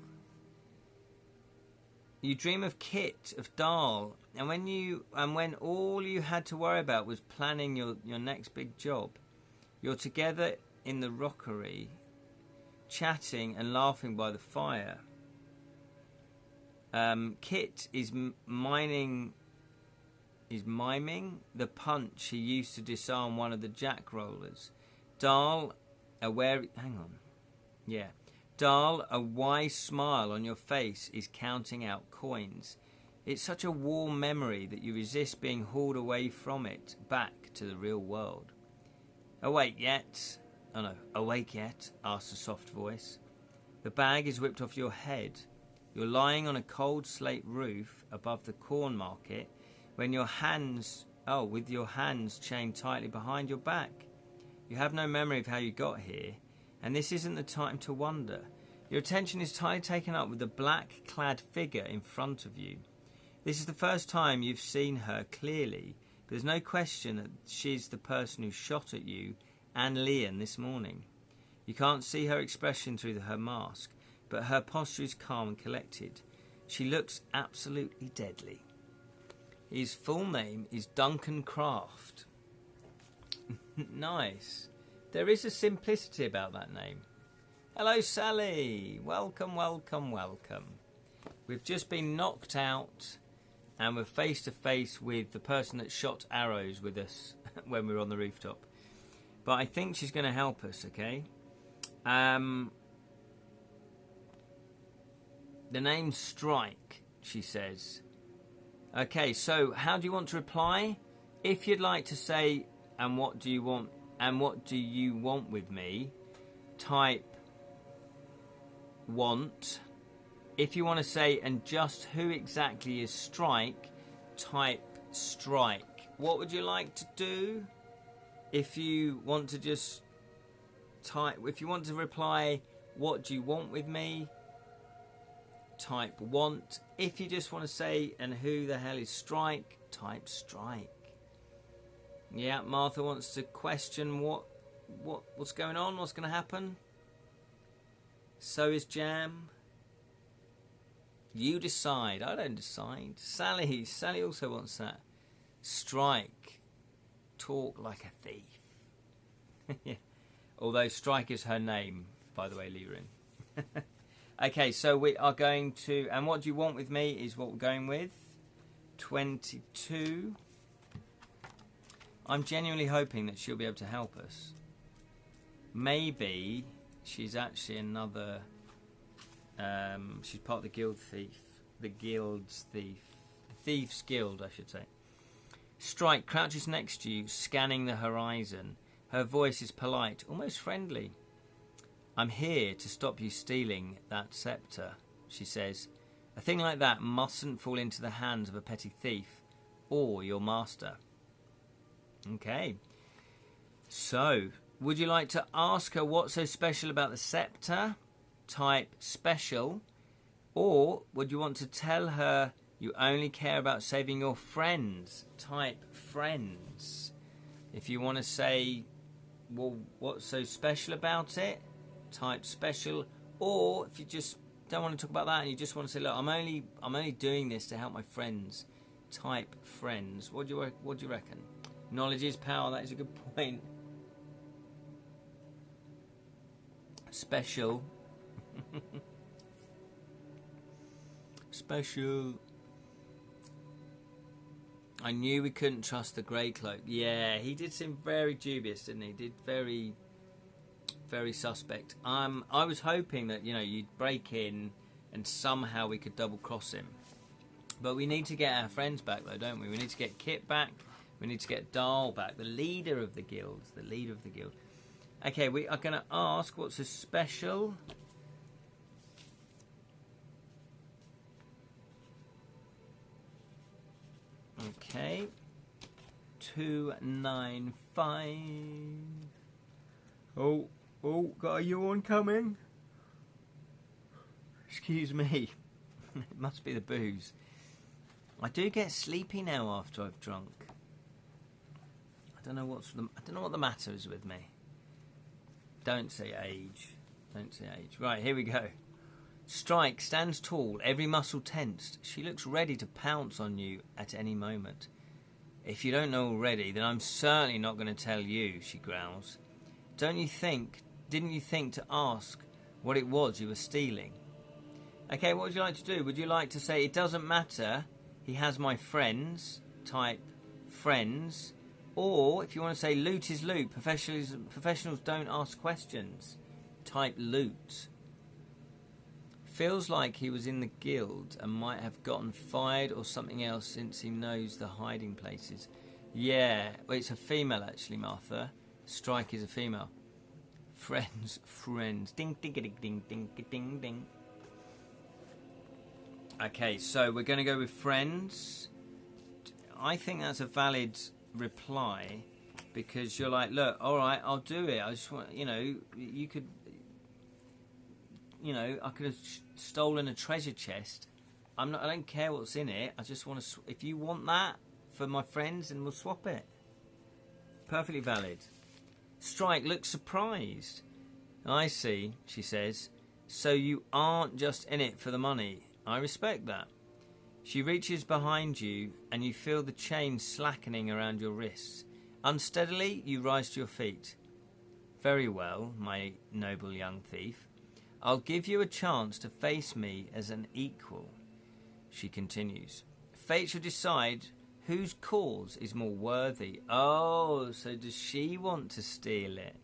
You dream of Kit, of Dahl, and when all you had to worry about was planning your next big job. You're together in the rockery, chatting and laughing by the fire. Kit is miming the punch he used to disarm one of the jack rollers. Dahl, a wise smile on your face, is counting out coins. It's such a warm memory that you resist being hauled away from it, back to the real world. Awake yet? Awake yet? Asks a soft voice. The bag is whipped off your head. You're lying on a cold slate roof above the corn market with your hands chained tightly behind your back. You have no memory of how you got here, and this isn't the time to wonder. Your attention is tightly taken up with the black-clad figure in front of you. This is the first time you've seen her clearly, but there's no question that she's the person who shot at you and Leon this morning. You can't see her expression through her mask, but her posture is calm and collected. She looks absolutely deadly. His full name is Duncan Craft. Nice. There is a simplicity about that name. Hello, Sally. Welcome, welcome, welcome. We've just been knocked out and we're face to face with the person that shot arrows with us when we were on the rooftop. But I think she's going to help us, okay? The name's Strike, she says. Okay, so how do you want to reply? If you'd like to say, and what do you want with me, type want. If you want to say, and just who exactly is Strike, type strike. What would you like to do? If you want to just type, if you want to reply, what do you want with me, type want. If you just want to say, and who the hell is Strike, type strike. Yeah, Martha wants to question what's going on, what's going to happen. So is Jam. You decide. I don't decide. Sally also wants that. Strike. Talk like a thief. Yeah. Although Strike is her name, by the way, Lirin. Okay, so we are going to... And what do you want with me is what we're going with. 22. I'm genuinely hoping that she'll be able to help us. Maybe she's actually another... she's part of the guild thief. The guild's thief. The Thieves Guild, I should say. Strike crouches next to you, scanning the horizon. Her voice is polite, almost friendly. I'm here to stop you stealing that scepter, she says. A thing like that mustn't fall into the hands of a petty thief or your master. Okay. So, would you like to ask her what's so special about the scepter? Type special. Or would you want to tell her you only care about saving your friends? Type friends. If you want to say, well, what's so special about it? Type special. Or if you just don't want to talk about that and you just want to say, look, I'm only doing this to help my friends. Type friends. What do you reckon? Knowledge is power. That is a good point. Special. Special. I knew we couldn't trust the grey cloak. Yeah, he did seem very dubious, didn't he? Did very, very suspect. I was hoping that, you'd break in and somehow we could double cross him. But we need to get our friends back, though, don't we? We need to get Kit back. We need to get Dahl back, the leader of the guild. The leader of the guild. Okay, we are going to ask what's a special. Okay. 295. Oh, got a yawn coming. Excuse me. It must be the booze. I do get sleepy now after I've drunk. I don't know what the matter is with me. Don't say age. Don't say age. Right, here we go. Strike stands tall, every muscle tensed. She looks ready to pounce on you at any moment. If you don't know already, then I'm certainly not going to tell you, she growls. Didn't you think to ask what it was you were stealing? Okay, what would you like to do? Would you like to say, it doesn't matter, he has my friends, type friends, or if you want to say loot is loot, professionals don't ask questions, type loot. Feels like he was in the guild and might have gotten fired or something else since he knows the hiding places. Yeah, well, it's a female actually, Martha. Strike is a female. Friends. Ding, ding, ding, ding, ding, ding, ding. Okay, so we're going to go with friends. I think that's a valid reply because you're like, look, all right, I'll do it. I just want, you could, I could have stolen a treasure chest. I don't care what's in it. I just want to. If you want that for my friends, then we'll swap it. Perfectly valid. Strike looks surprised. I see, she says. So you aren't just in it for the money. I respect that. She reaches behind you and you feel the chain slackening around your wrists. Unsteadily, you rise to your feet. Very well, my noble young thief. I'll give you a chance to face me as an equal, she continues. Fate shall decide whose cause is more worthy. Oh, so does she want to steal it?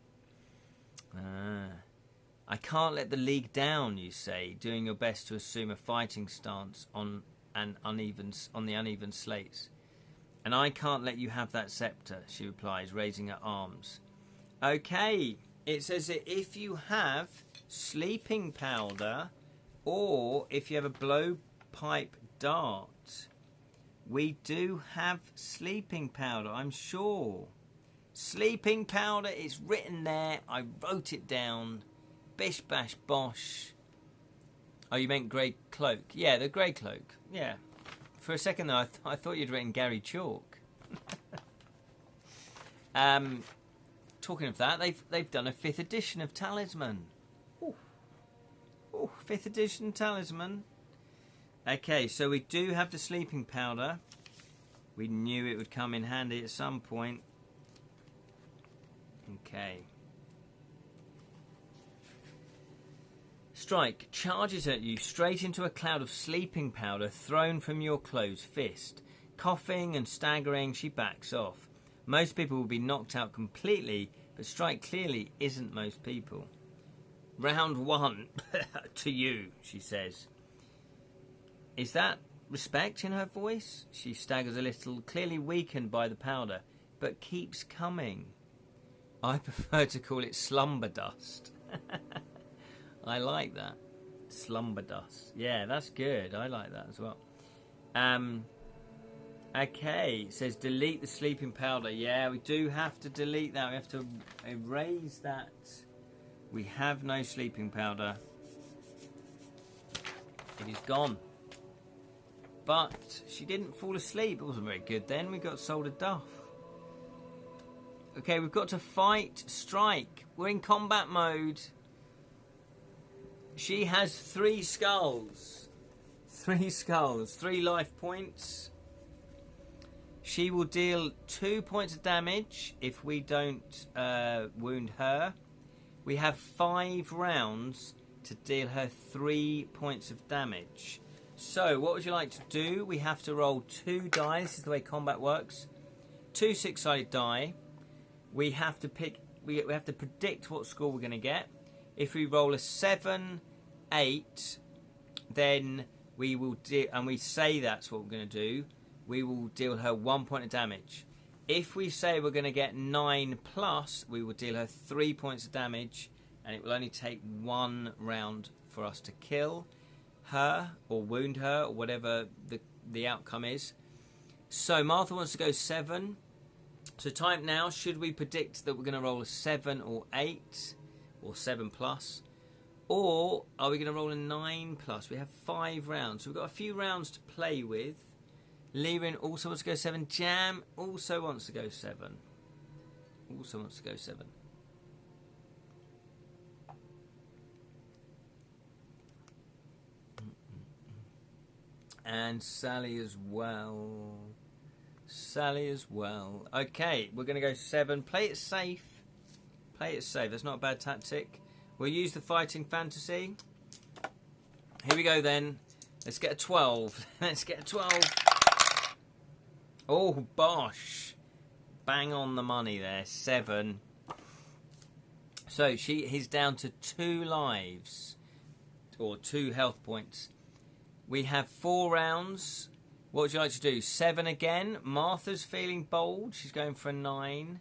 I can't let the League down, you say, doing your best to assume a fighting stance on the uneven slates. And I can't let you have that scepter, she replies, raising her arms. Okay, it says that if you have sleeping powder or if you have a blowpipe dart, we do have sleeping powder, I'm sure. Sleeping powder is written there. I wrote it down. Bish bash bosh. Oh, you meant grey cloak? Yeah, the grey cloak. Yeah. For a second though, I thought you'd written Gary Chalk. Talking of that, they've done a 5th edition of Talisman. Ooh, 5th edition Talisman. Okay, so we do have the sleeping powder. We knew it would come in handy at some point. Okay. Strike charges at you straight into a cloud of sleeping powder thrown from your closed fist. Coughing and staggering, she backs off. Most people will be knocked out completely, but Strike clearly isn't most people. Round 1 to you, she says. Is that respect in her voice? She staggers a little, clearly weakened by the powder, but keeps coming. I prefer to call it slumber dust. I like that. Slumber dust. Yeah, that's good. I like that as well. Okay, it says delete the sleeping powder. Yeah, we do have to delete that. We have to erase that. We have no sleeping powder. It is gone. But she didn't fall asleep. It wasn't very good then. We got sold a duff. Okay, we've got to fight Strike. We're in combat mode. She has 3 skulls. 3 skulls. 3 life points. She will deal 2 points of damage if we don't wound her. We have 5 rounds to deal her 3 points of damage. So, what would you like to do? We have to roll 2 die. This is the way combat works. 2 6-sided die. We have to pick. We have to predict what score we're going to get. If we roll a 7, 8, then we will and we say that's what we're going to do. We will deal her 1 point of damage. If we say we're going to get 9 plus, we will deal her 3 points of damage, and it will only take 1 round for us to kill her or wound her or whatever the outcome is. So Martha wants to go 7. So time now, should we predict that we're going to roll a 7 or 8 or 7 plus, or are we going to roll a 9 plus? We have 5 rounds, so we've got a few rounds to play with. Lirin also wants to go 7. Jam also wants to go 7. Also wants to go 7. And Sally as well. Sally as well. Okay, we're going to go 7. Play it safe. Play it safe. That's not a bad tactic. We'll use the fighting fantasy. Here we go then. Let's get a 12. Let's get a 12. Oh, bosh. Bang on the money there. 7. So he's down to 2 lives. Or 2 health points. We have 4 rounds. What would you like to do? 7 again. Martha's feeling bold. She's going for a 9.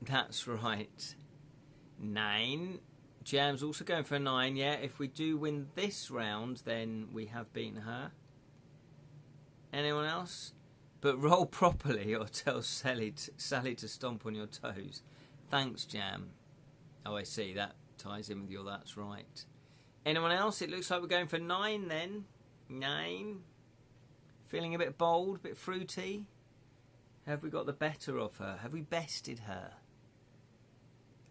That's right. 9. Jam's also going for a 9. Yeah, if we do win this round, then we have beaten her. Anyone else? But roll properly or tell Sally to stomp on your toes. Thanks, Jam. Oh, I see. That ties in with your that's right. Anyone else? It looks like we're going for 9 then. 9. Feeling a bit bold, a bit fruity. Have we got the better of her? Have we bested her?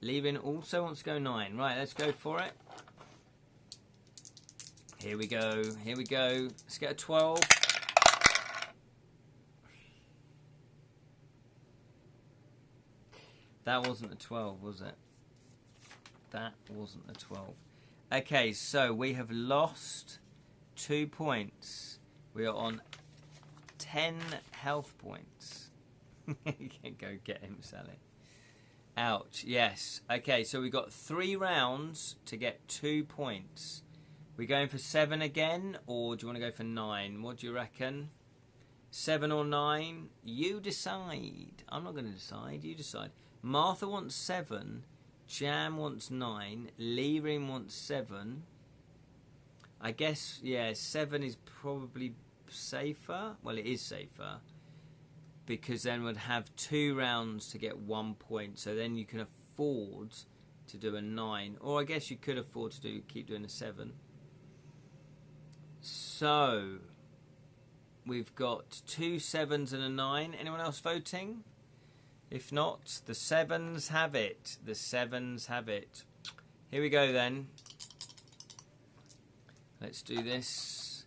Leaving also wants to go 9. Right, let's go for it. Here we go. Here we go. Let's get a 12. That wasn't a 12, was it? That wasn't a 12. Okay, so we have lost 2 points. We are on 10 health points. You can go get him, Sally. Ouch, yes. Okay, so we've got 3 rounds to get 2 points. We going for 7 again, or do you want to go for 9? What do you reckon? 7 or 9? You decide. I'm not going to decide. You decide. Martha wants 7. Jam wants 9. Lirin wants 7. I guess, yeah, 7 is probably safer. Well, it is safer. Because then we'd have 2 rounds to get 1 point. So then you can afford to do a 9. Or I guess you could afford to keep doing a 7. So we've got 2 7s and a 9. Anyone else voting? If not, the 7s have it. The 7s have it. Here we go then. Let's do this.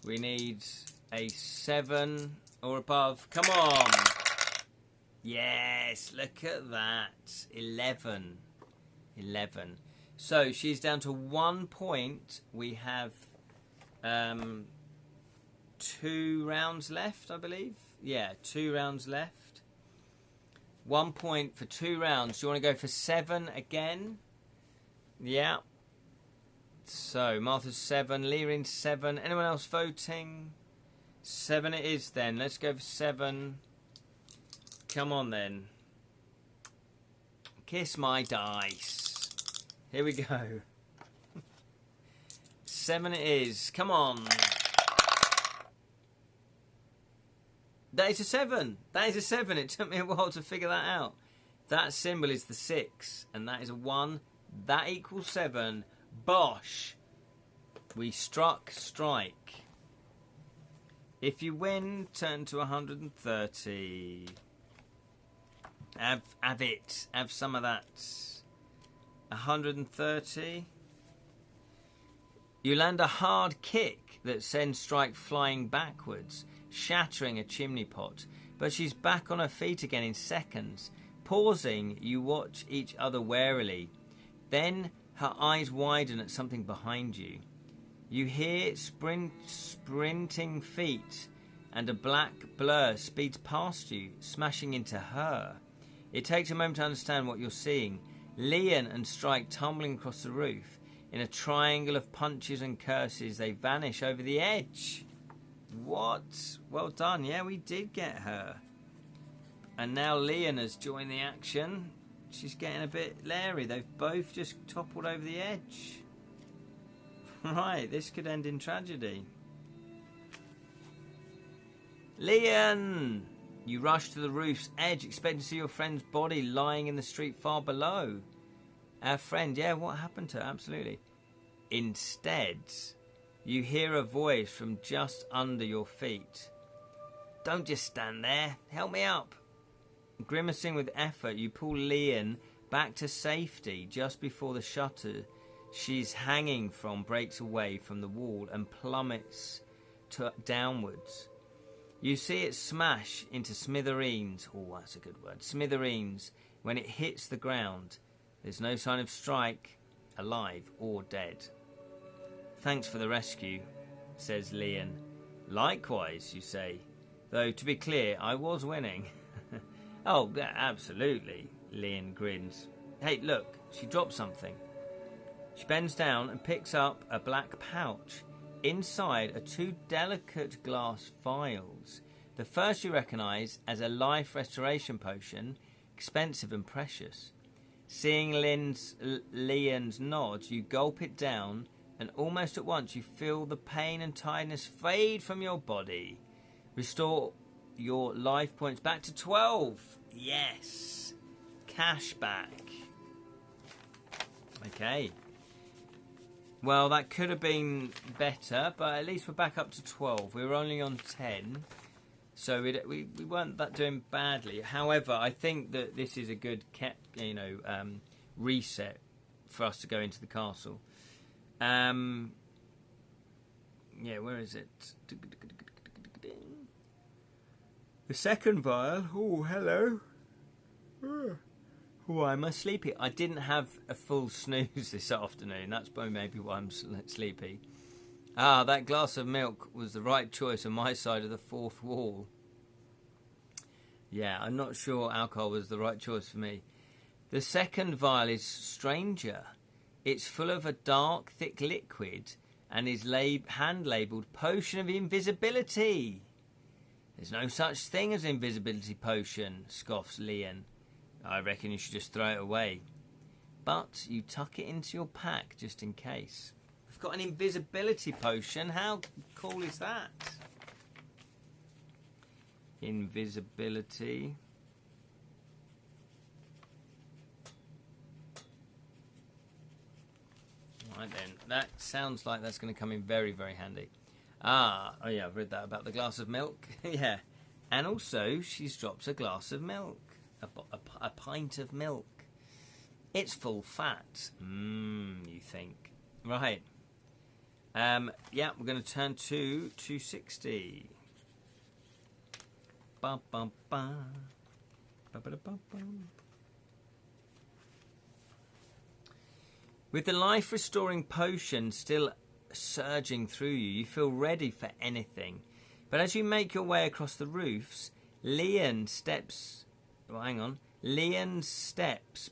We need a 7 or above. Come on. Yes, look at that. 11. 11. So she's down to 1 point. We have 2 rounds left, I believe. Yeah, 2 rounds left. 1 point for 2 rounds. Do you want to go for 7 again? Yeah. So, Martha's 7, Lirin's 7. Anyone else voting? 7 it is then. Let's go for 7. Come on then. Kiss my dice. Here we go. 7 it is. Come on. That is a 7. That is a 7. It took me a while to figure that out. That symbol is the 6. And that is a 1. That equals 7. Bosh. We struck strike. If you win, turn to 130. Have it. Have some of that. 130. You land a hard kick that sends Strike flying backwards, shattering a chimney pot, but she's back on her feet again in seconds. Pausing, you watch each other warily. Then her eyes widen at something behind you. You hear sprinting feet, and a black blur speeds past you, smashing into her. It takes a moment to understand what you're seeing. Leon and Strike tumbling across the roof. In a triangle of punches and curses, they vanish over the edge. What? Well done. Yeah, we did get her. And now Leon has joined the action. She's getting a bit leery. They've both just toppled over the edge. Right, this could end in tragedy. Leon! You rush to the roof's edge, expecting to see your friend's body lying in the street far below. Our friend, yeah, what happened to her? Absolutely. Instead, you hear a voice from just under your feet. Don't just stand there. Help me up. Grimacing with effort, you pull Leon back to safety just before the shutter she's hanging from breaks away from the wall and plummets downwards. You see it smash into smithereens. Oh, that's a good word. Smithereens. When it hits the ground, there's no sign of Strike, alive or dead. Thanks for the rescue, says Leon. Likewise, you say. Though, to be clear, I was winning. Oh, yeah, absolutely, Leon grins. Hey, look, she dropped something. She bends down and picks up a black pouch. Inside are two delicate glass vials. The first you recognise as a life restoration potion, expensive and precious. Seeing Leon's nod, you gulp it down, and almost at once you feel the pain and tiredness fade from your body. Restore your life points back to 12. Yes. Cash back. Okay. Well, that could have been better, but at least we're back up to 12. We were only on 10, so we weren't doing badly. However, I think that this is a good reset for us to go into the castle. Yeah, where is it? The second vial. Oh, hello. Oh, am I sleepy? I didn't have a full snooze this afternoon. That's maybe why I'm sleepy. Ah, that glass of milk was the right choice on my side of the fourth wall. Yeah, I'm not sure alcohol was the right choice for me. The second vial is stranger. It's full of a dark, thick liquid and is hand-labelled Potion of Invisibility. There's no such thing as invisibility potion, scoffs Leon. I reckon you should just throw it away. But you tuck it into your pack just in case. We've got an invisibility potion. How cool is that? Invisibility. Right then. That sounds like that's going to come in very, very handy. Oh yeah, I've read that about the glass of milk. Yeah. And also, she drops a glass of milk. A pint of milk. It's full fat. You think. Right. Yeah, we're going to turn to 260. Ba ba ba. Ba ba ba ba. With the life-restoring potion still surging through you, you feel ready for anything. But as you make your way across the roofs, Leon's steps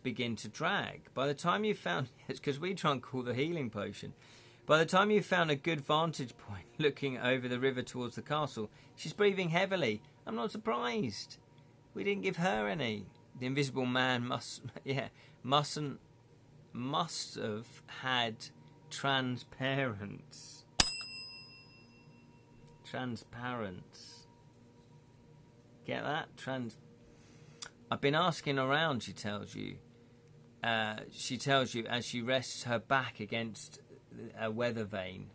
begin to drag. By the time you found... It's because we try and call the healing potion. By the time you found a good vantage point looking over the river towards the castle, she's breathing heavily. I'm not surprised. We didn't give her any. The invisible man must have had transparents. Transparents. Get that? I've been asking around, she tells you. She tells you as she rests her back against a weather vane.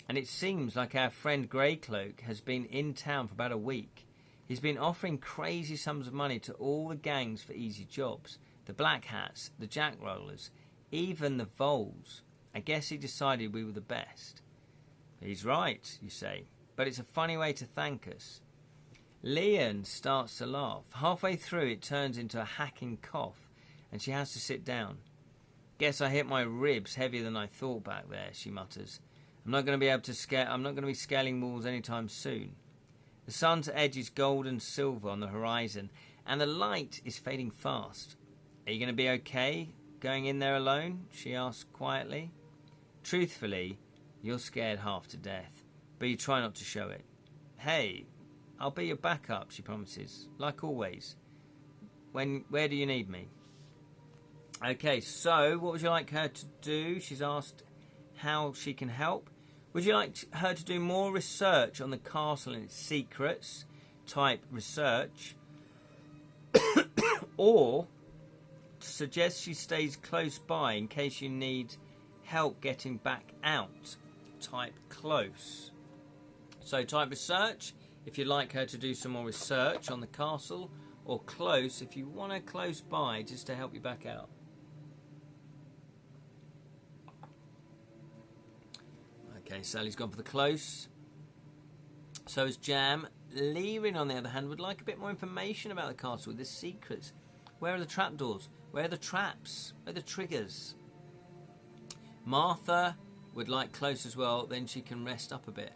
And it seems like our friend Greycloak has been in town for about a week. He's been offering crazy sums of money to all the gangs for easy jobs. The Black Hats, the Jack Rollers, even the Voles. I guess he decided we were the best. He's right, you say, but it's a funny way to thank us. Leon starts to laugh. Halfway through, it turns into a hacking cough, and she has to sit down. Guess I hit my ribs heavier than I thought back there, she mutters. I'm not going to be scaling walls anytime soon. The sun's edge is gold and silver on the horizon, and the light is fading fast. Are you going to be okay going in there alone? She asked quietly. Truthfully, you're scared half to death, but you try not to show it. Hey, I'll be your backup, she promises, like always. Where do you need me? Okay, so what would you like her to do? She's asked how she can help. Would you like her to do more research on the castle and its secrets? Type research. Or suggest she stays close by in case you need help getting back out. Type close. So type research if you'd like her to do some more research on the castle, or close if you want her close by just to help you back out. Okay, Sally's gone for the close. So is Jam. Leerin, on the other hand, would like a bit more information about the castle with the secrets. Where are the trapdoors? Where are the traps? Where are the triggers? Martha would like close as well, then she can rest up a bit.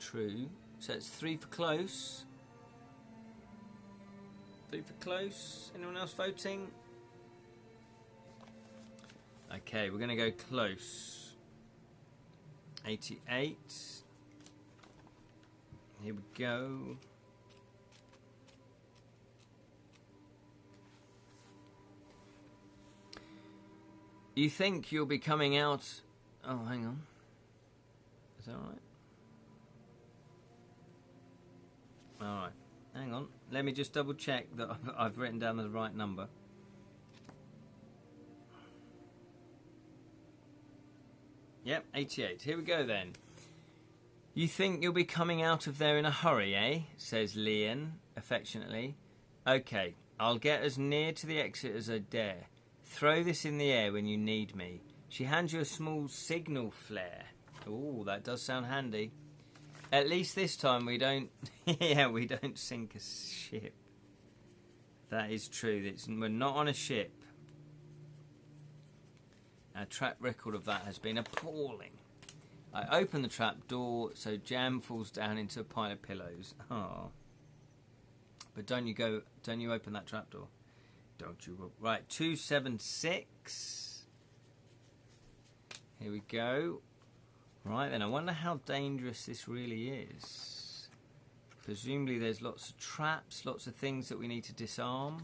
True. So it's 3 for close. 3 for close. Anyone else voting? Okay, we're going to go close. 88. Here we go. You think you'll be coming out... Oh, hang on. Is that right? Alright, hang on. Let me just double check that I've written down the right number. Yep, 88. Here we go then. You think you'll be coming out of there in a hurry, eh? Says Leon, affectionately. Okay, I'll get as near to the exit as I dare. Throw this in the air when you need me. She hands you a small signal flare. Ooh, that does sound handy. At least this time we don't... yeah, we don't sink a ship. That is true. We're not on a ship. Our track record of that has been appalling. I open the trap door so Jam falls down into a pile of pillows. Oh. But don't you open that trap door. Don't you? Right, 276. Here we go. Right then, I wonder how dangerous this really is. Presumably there's lots of traps, lots of things that we need to disarm.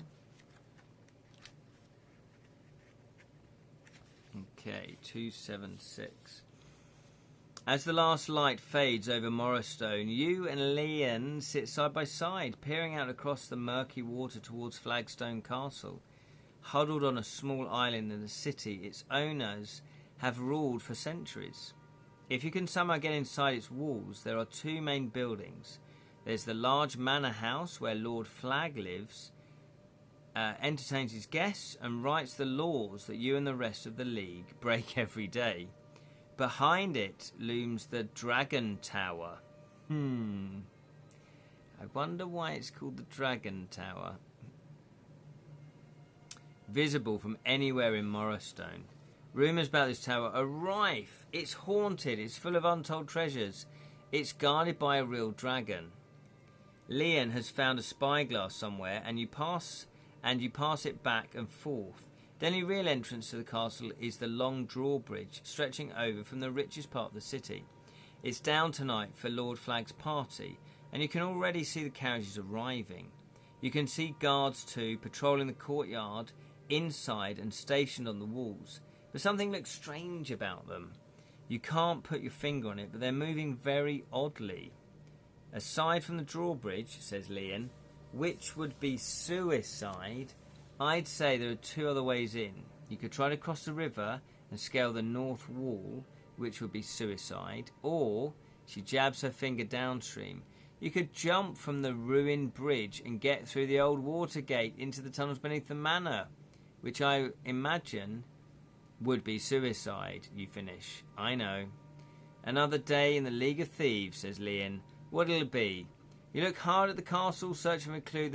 Okay, 276. As the last light fades over Morrowstone, you and Leon sit side by side, peering out across the murky water towards Flaggstone Castle. Huddled on a small island in the city, its owners have ruled for centuries. If you can somehow get inside its walls, there are 2 main buildings. There's the large manor house where Lord Flagg lives, entertains his guests, and writes the laws that you and the rest of the League break every day. Behind it looms the Dragon Tower. I wonder why it's called the Dragon Tower. Visible from anywhere in Morrowstone. Rumours about this tower are rife. It's haunted. It's full of untold treasures. It's guarded by a real dragon. Leon has found a spyglass somewhere, and you pass it back and forth. The only real entrance to the castle is the long drawbridge stretching over from the richest part of the city. It's down tonight for Lord Flagg's party, and you can already see the carriages arriving. You can see guards too, patrolling the courtyard, inside and stationed on the walls. But something looks strange about them. You can't put your finger on it, but they're moving very oddly. Aside from the drawbridge, says Leon, which would be suicide, I'd say there are 2 other ways in. You could try to cross the river and scale the north wall, which would be suicide, or, she jabs her finger downstream, you could jump from the ruined bridge and get through the old water gate into the tunnels beneath the manor, which I imagine would be suicide, you finish. I know. Another day in the League of Thieves, says Leon. What'll it be? You look hard at the castle, searching for a clue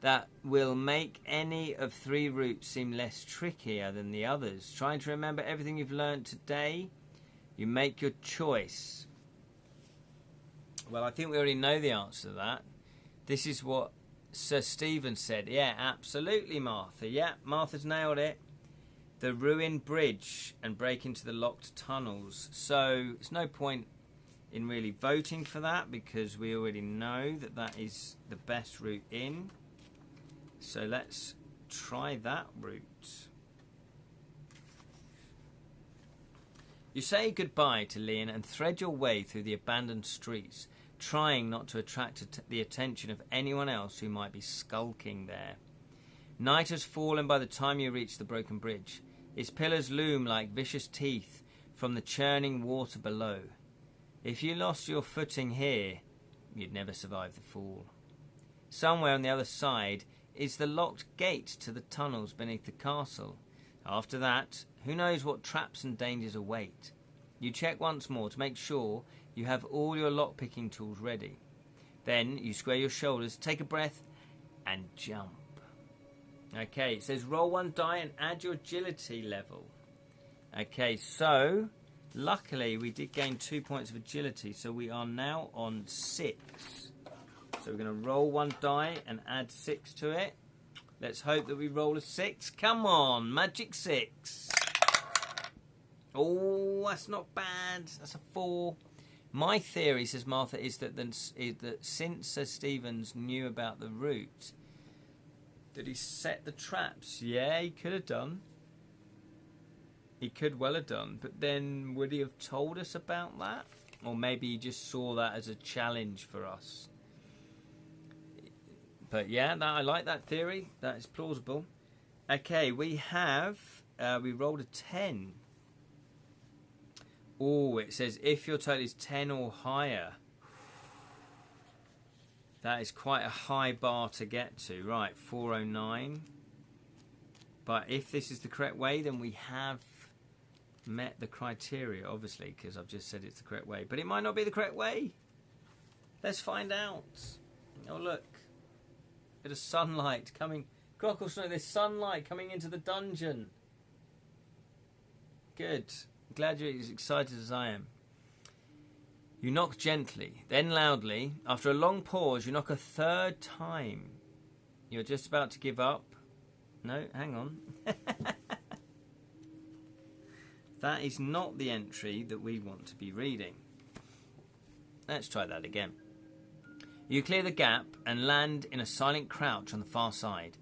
that will make any of 3 routes seem less trickier than the others. Trying to remember everything you've learnt today. You make your choice. Well, I think we already know the answer to that. This is what Sir Stephen said. Yeah, absolutely, Martha. Yeah, Martha's nailed it. The ruined bridge and break into the locked tunnels. So it's no point in really voting for that because we already know that that is the best route in. So let's try that route. You say goodbye to Leon and thread your way through the abandoned streets, trying not to attract the attention of anyone else who might be skulking there. Night has fallen by the time you reach the broken bridge. Its pillars loom like vicious teeth from the churning water below. If you lost your footing here, you'd never survive the fall. Somewhere on the other side is the locked gate to the tunnels beneath the castle. After that, who knows what traps and dangers await. You check once more to make sure you have all your lockpicking tools ready. Then you square your shoulders, take a breath, and jump. Okay, it says roll 1 die and add your agility level. Okay, so luckily we did gain 2 points of agility, so we are now on 6. So we're going to roll 1 die and add 6 to it. Let's hope that we roll a 6. Come on, magic 6. Oh, that's not bad. That's a 4. My theory, says Martha, is that since Sir Stevens knew about the route, did he set the traps? Yeah, he could have done. He could well have done. But then would he have told us about that? Or maybe he just saw that as a challenge for us. But yeah, I like that theory. That is plausible. Okay, we have... we rolled a 10. Oh, it says if your total is 10 or higher. That is quite a high bar to get to. Right, 409. But if this is the correct way, then we have met the criteria, obviously, because I've just said it's the correct way. But it might not be the correct way. Let's find out. Oh, look. Bit of sunlight coming. Grocklesnow, there's sunlight coming into the dungeon. Good. Glad you're as excited as I am. You knock gently, then loudly. After a long pause, you knock a 3rd time. You're just about to give up. No, hang on. That is not the entry that we want to be reading. Let's try that again. You clear the gap and land in a silent crouch on the far side,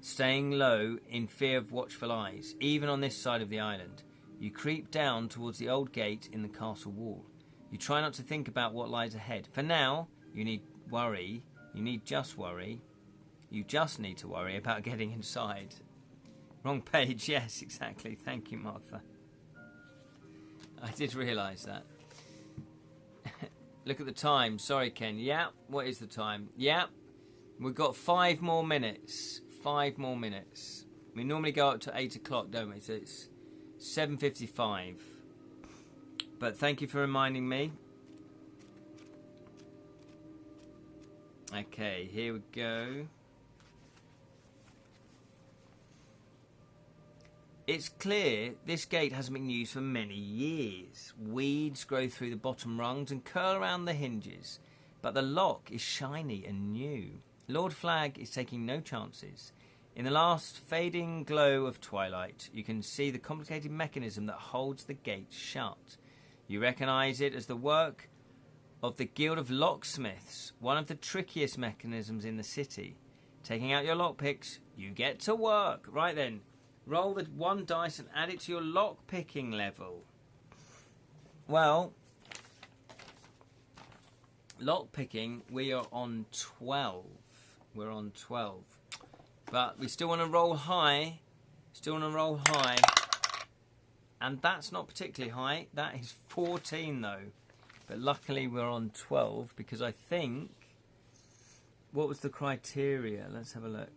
staying low in fear of watchful eyes, even on this side of the island. You creep down towards the old gate in the castle wall. You try not to think about what lies ahead. For now, you need worry. You just need to worry about getting inside. Wrong page. Yes, exactly. Thank you, Martha. I did realise that. Look at the time. Sorry, Ken. Yeah. What is the time? Yeah. We've got 5 more minutes. 5 more minutes. We normally go up to 8 o'clock, don't we? So it's 7:55. But thank you for reminding me. Okay, here we go. It's clear this gate hasn't been used for many years. Weeds grow through the bottom rungs and curl around the hinges, but the lock is shiny and new. Lord Flagg is taking no chances. In the last fading glow of twilight, you can see the complicated mechanism that holds the gate shut. You recognise it as the work of the Guild of Locksmiths, one of the trickiest mechanisms in the city. Taking out your lockpicks, you get to work. Right then, roll the 1 dice and add it to your lockpicking level. Well, lockpicking, we are on 12. We're on 12. But we still want to roll high. And that's not particularly high. That is 14 though. But luckily we're on 12 because I think... What was the criteria? Let's have a look.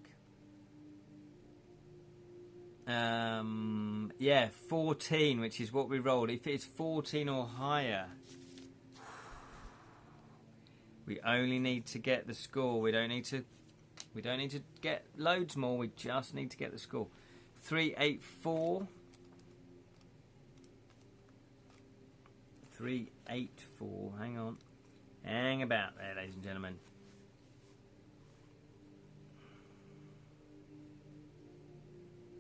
Yeah, 14, which is what we rolled. If it's 14 or higher, we only need to get the score. We don't need to get loads more. We just need to get the score. 384. 384. Hang on. Hang about there, ladies and gentlemen.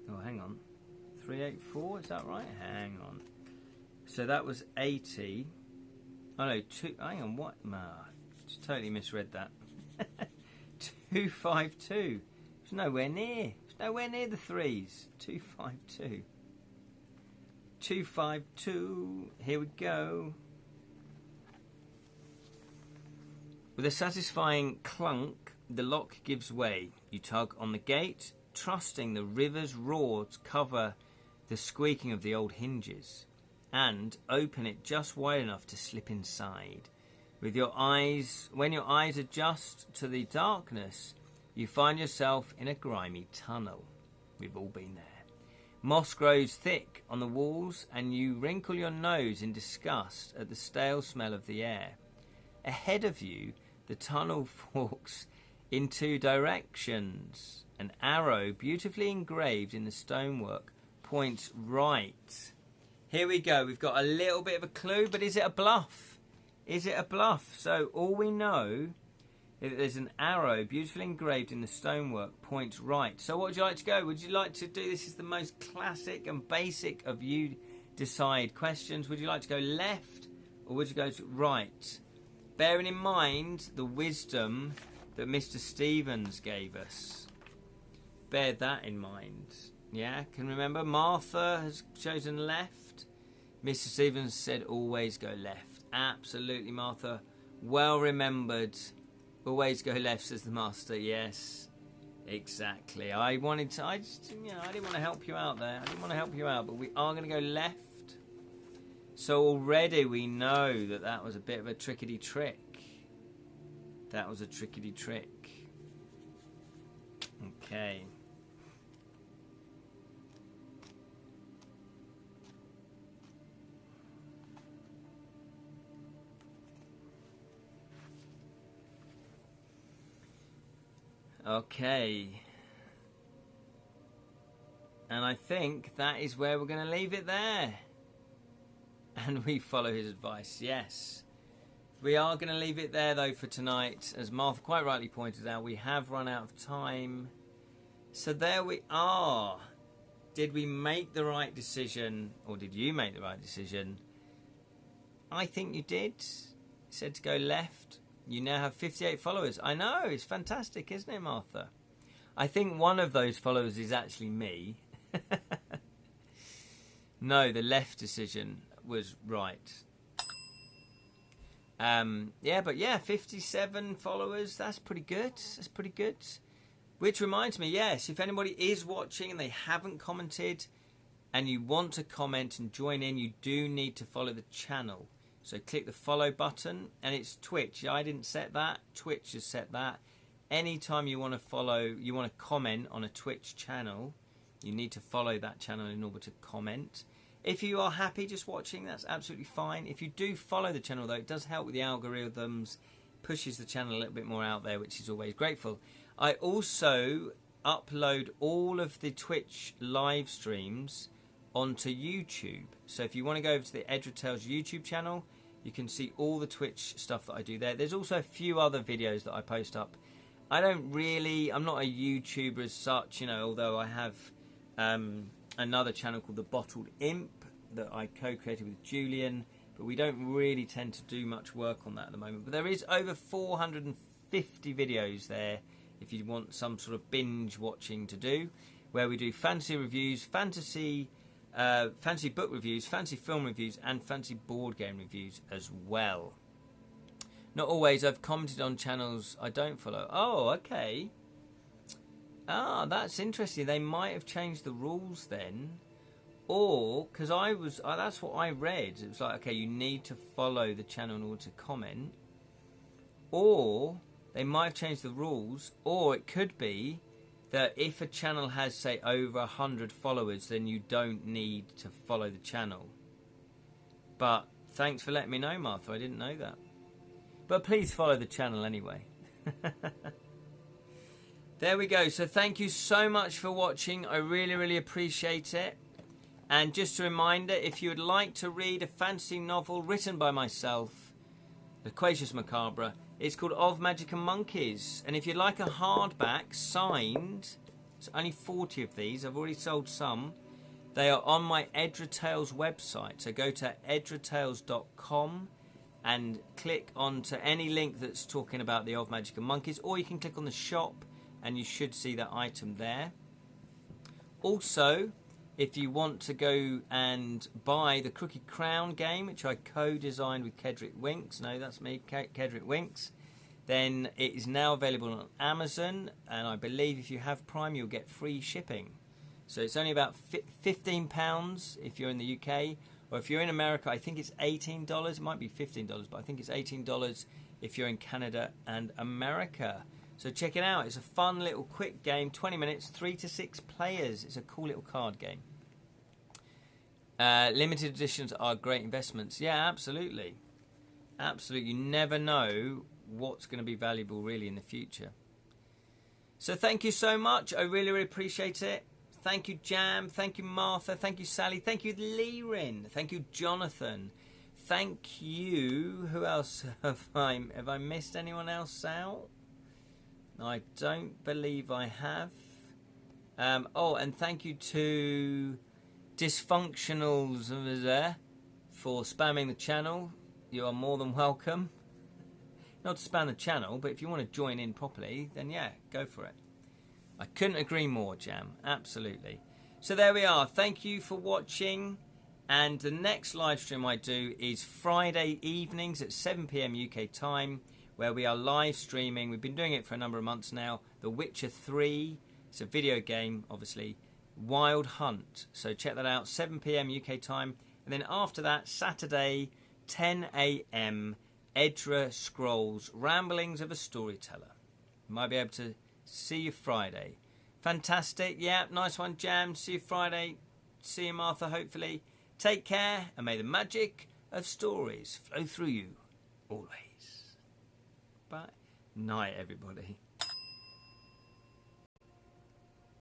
Oh, hang on. 384, is that right? Hang on. So that was 80. Oh no, hang on, what? Just totally misread that. 252. It's nowhere near. It's nowhere near the threes. 252. 252. Here we go. With a satisfying clunk, the lock gives way. You tug on the gate, trusting the river's roar to cover the squeaking of the old hinges, and open it just wide enough to slip inside. When your eyes adjust to the darkness, you find yourself in a grimy tunnel. We've all been there. Moss grows thick on the walls, and you wrinkle your nose in disgust at the stale smell of the air. Ahead of you, the tunnel forks in two directions. An arrow, beautifully engraved in the stonework, points right. Here we go. We've got a little bit of a clue, but is it a bluff? Is it a bluff? So all we know is that there's an arrow, beautifully engraved in the stonework, points right. So what would you like to go? Would you like to do, this is the most classic and basic of you decide questions. Would you like to go left or would you go to right? Bearing in mind the wisdom that Mr. Stevens gave us. Bear that in mind. Yeah, can remember Martha has chosen left. Mr. Stevens said always go left. Absolutely, Martha. Well remembered. Always go left, says the master. Yes, exactly. I didn't want to help you out there. I didn't want to help you out, but we are going to go left. So already we know that that was a bit of a trickety trick. That was a trickety trick. Okay. Okay. And I think that is where we're going to leave it there. And we follow his advice, yes. We are going to leave it there, though, for tonight. As Martha quite rightly pointed out, we have run out of time. So there we are. Did we make the right decision, or did you make the right decision? I think you did. You said to go left. You now have 58 followers. I know, it's fantastic, isn't it, Martha? I think one of those followers is actually me. No, the left decision was right. Yeah, but yeah, 57 followers. That's pretty good. That's pretty good. Which reminds me, yes, if anybody is watching and they haven't commented and you want to comment and join in, you do need to follow the channel. So click the follow button, and it's Twitch. I didn't set that. Twitch has set that. Anytime you want to follow, you want to comment on a Twitch channel, you need to follow that channel in order to comment. If you are happy just watching, that's absolutely fine. If you do follow the channel, though, it does help with the algorithms, pushes the channel a little bit more out there, which is always grateful. I also upload all of the Twitch live streams onto YouTube. So if you want to go over to the Edra Tales YouTube channel, you can see all the Twitch stuff that I do there. There's also a few other videos that I post up. I'm not a YouTuber as such, you know, although I have another channel called The Bottled Imp that I co-created with Julian, but we don't really tend to do much work on that at the moment. But there is over 450 videos there if you want some sort of binge watching to do, where we do fantasy reviews, fantasy book reviews, fantasy film reviews, and fantasy board game reviews as well. Not always. I've commented on channels I don't follow. Oh, okay. Ah, that's interesting. They might have changed the rules then. Or, because that's what I read. It was like, okay, you need to follow the channel in order to comment. Or, they might have changed the rules. Or, it could be that if a channel has, say, over 100 followers, then you don't need to follow the channel. But, thanks for letting me know, Martha. I didn't know that. But please follow the channel anyway. There we go. So thank you so much for watching. I really, really appreciate it. And just a reminder, if you would like to read a fantasy novel written by myself, Loquacious Macabre, it's called Of Magic and Monkeys. And if you'd like a hardback signed, it's only 40 of these. I've already sold some. They are on my Edra Tales website. So go to edratales.com and click onto any link that's talking about the Of Magic and Monkeys, or you can click on the shop and you should see that item there. Also, if you want to go and buy the Crooked Crown game, which I co-designed with Kedrick Winks, no, that's me, Kedrick Winks, then it is now available on Amazon, and I believe if you have Prime, you'll get free shipping. So it's only about £15 if you're in the UK, or if you're in America, I think it's $18. It might be $15, but I think it's $18 if you're in Canada and America. So check it out. It's a fun little quick game, 20 minutes, 3 to 6 players. It's a cool little card game. Limited editions are great investments. Yeah, absolutely. Absolutely. You never know what's going to be valuable really in the future. So thank you so much. I really, really appreciate it. Thank you, Jam. Thank you, Martha. Thank you, Sally. Thank you, Leerin. Thank you, Jonathan. Thank you. Who else have I missed anyone else out? I don't believe I have. Oh, and thank you to Dysfunctionals there for spamming the channel. You are more than welcome. Not to spam the channel, but if you want to join in properly, then yeah, go for it. I couldn't agree more, Jam. Absolutely. So there we are. Thank you for watching. And the next live stream I do is Friday evenings at 7 PM UK time, where we are live streaming. We've been doing it for a number of months now. The Witcher 3. It's a video game, obviously. Wild Hunt. So check that out. 7 PM UK time. And then after that, Saturday, 10 AM, Edra Scrolls, Ramblings of a Storyteller. You might be able to see you Friday. Fantastic. Yeah, nice one, Jam. See you Friday. See you, Martha, hopefully. Take care, and may the magic of stories flow through you always. Bye. Night, everybody.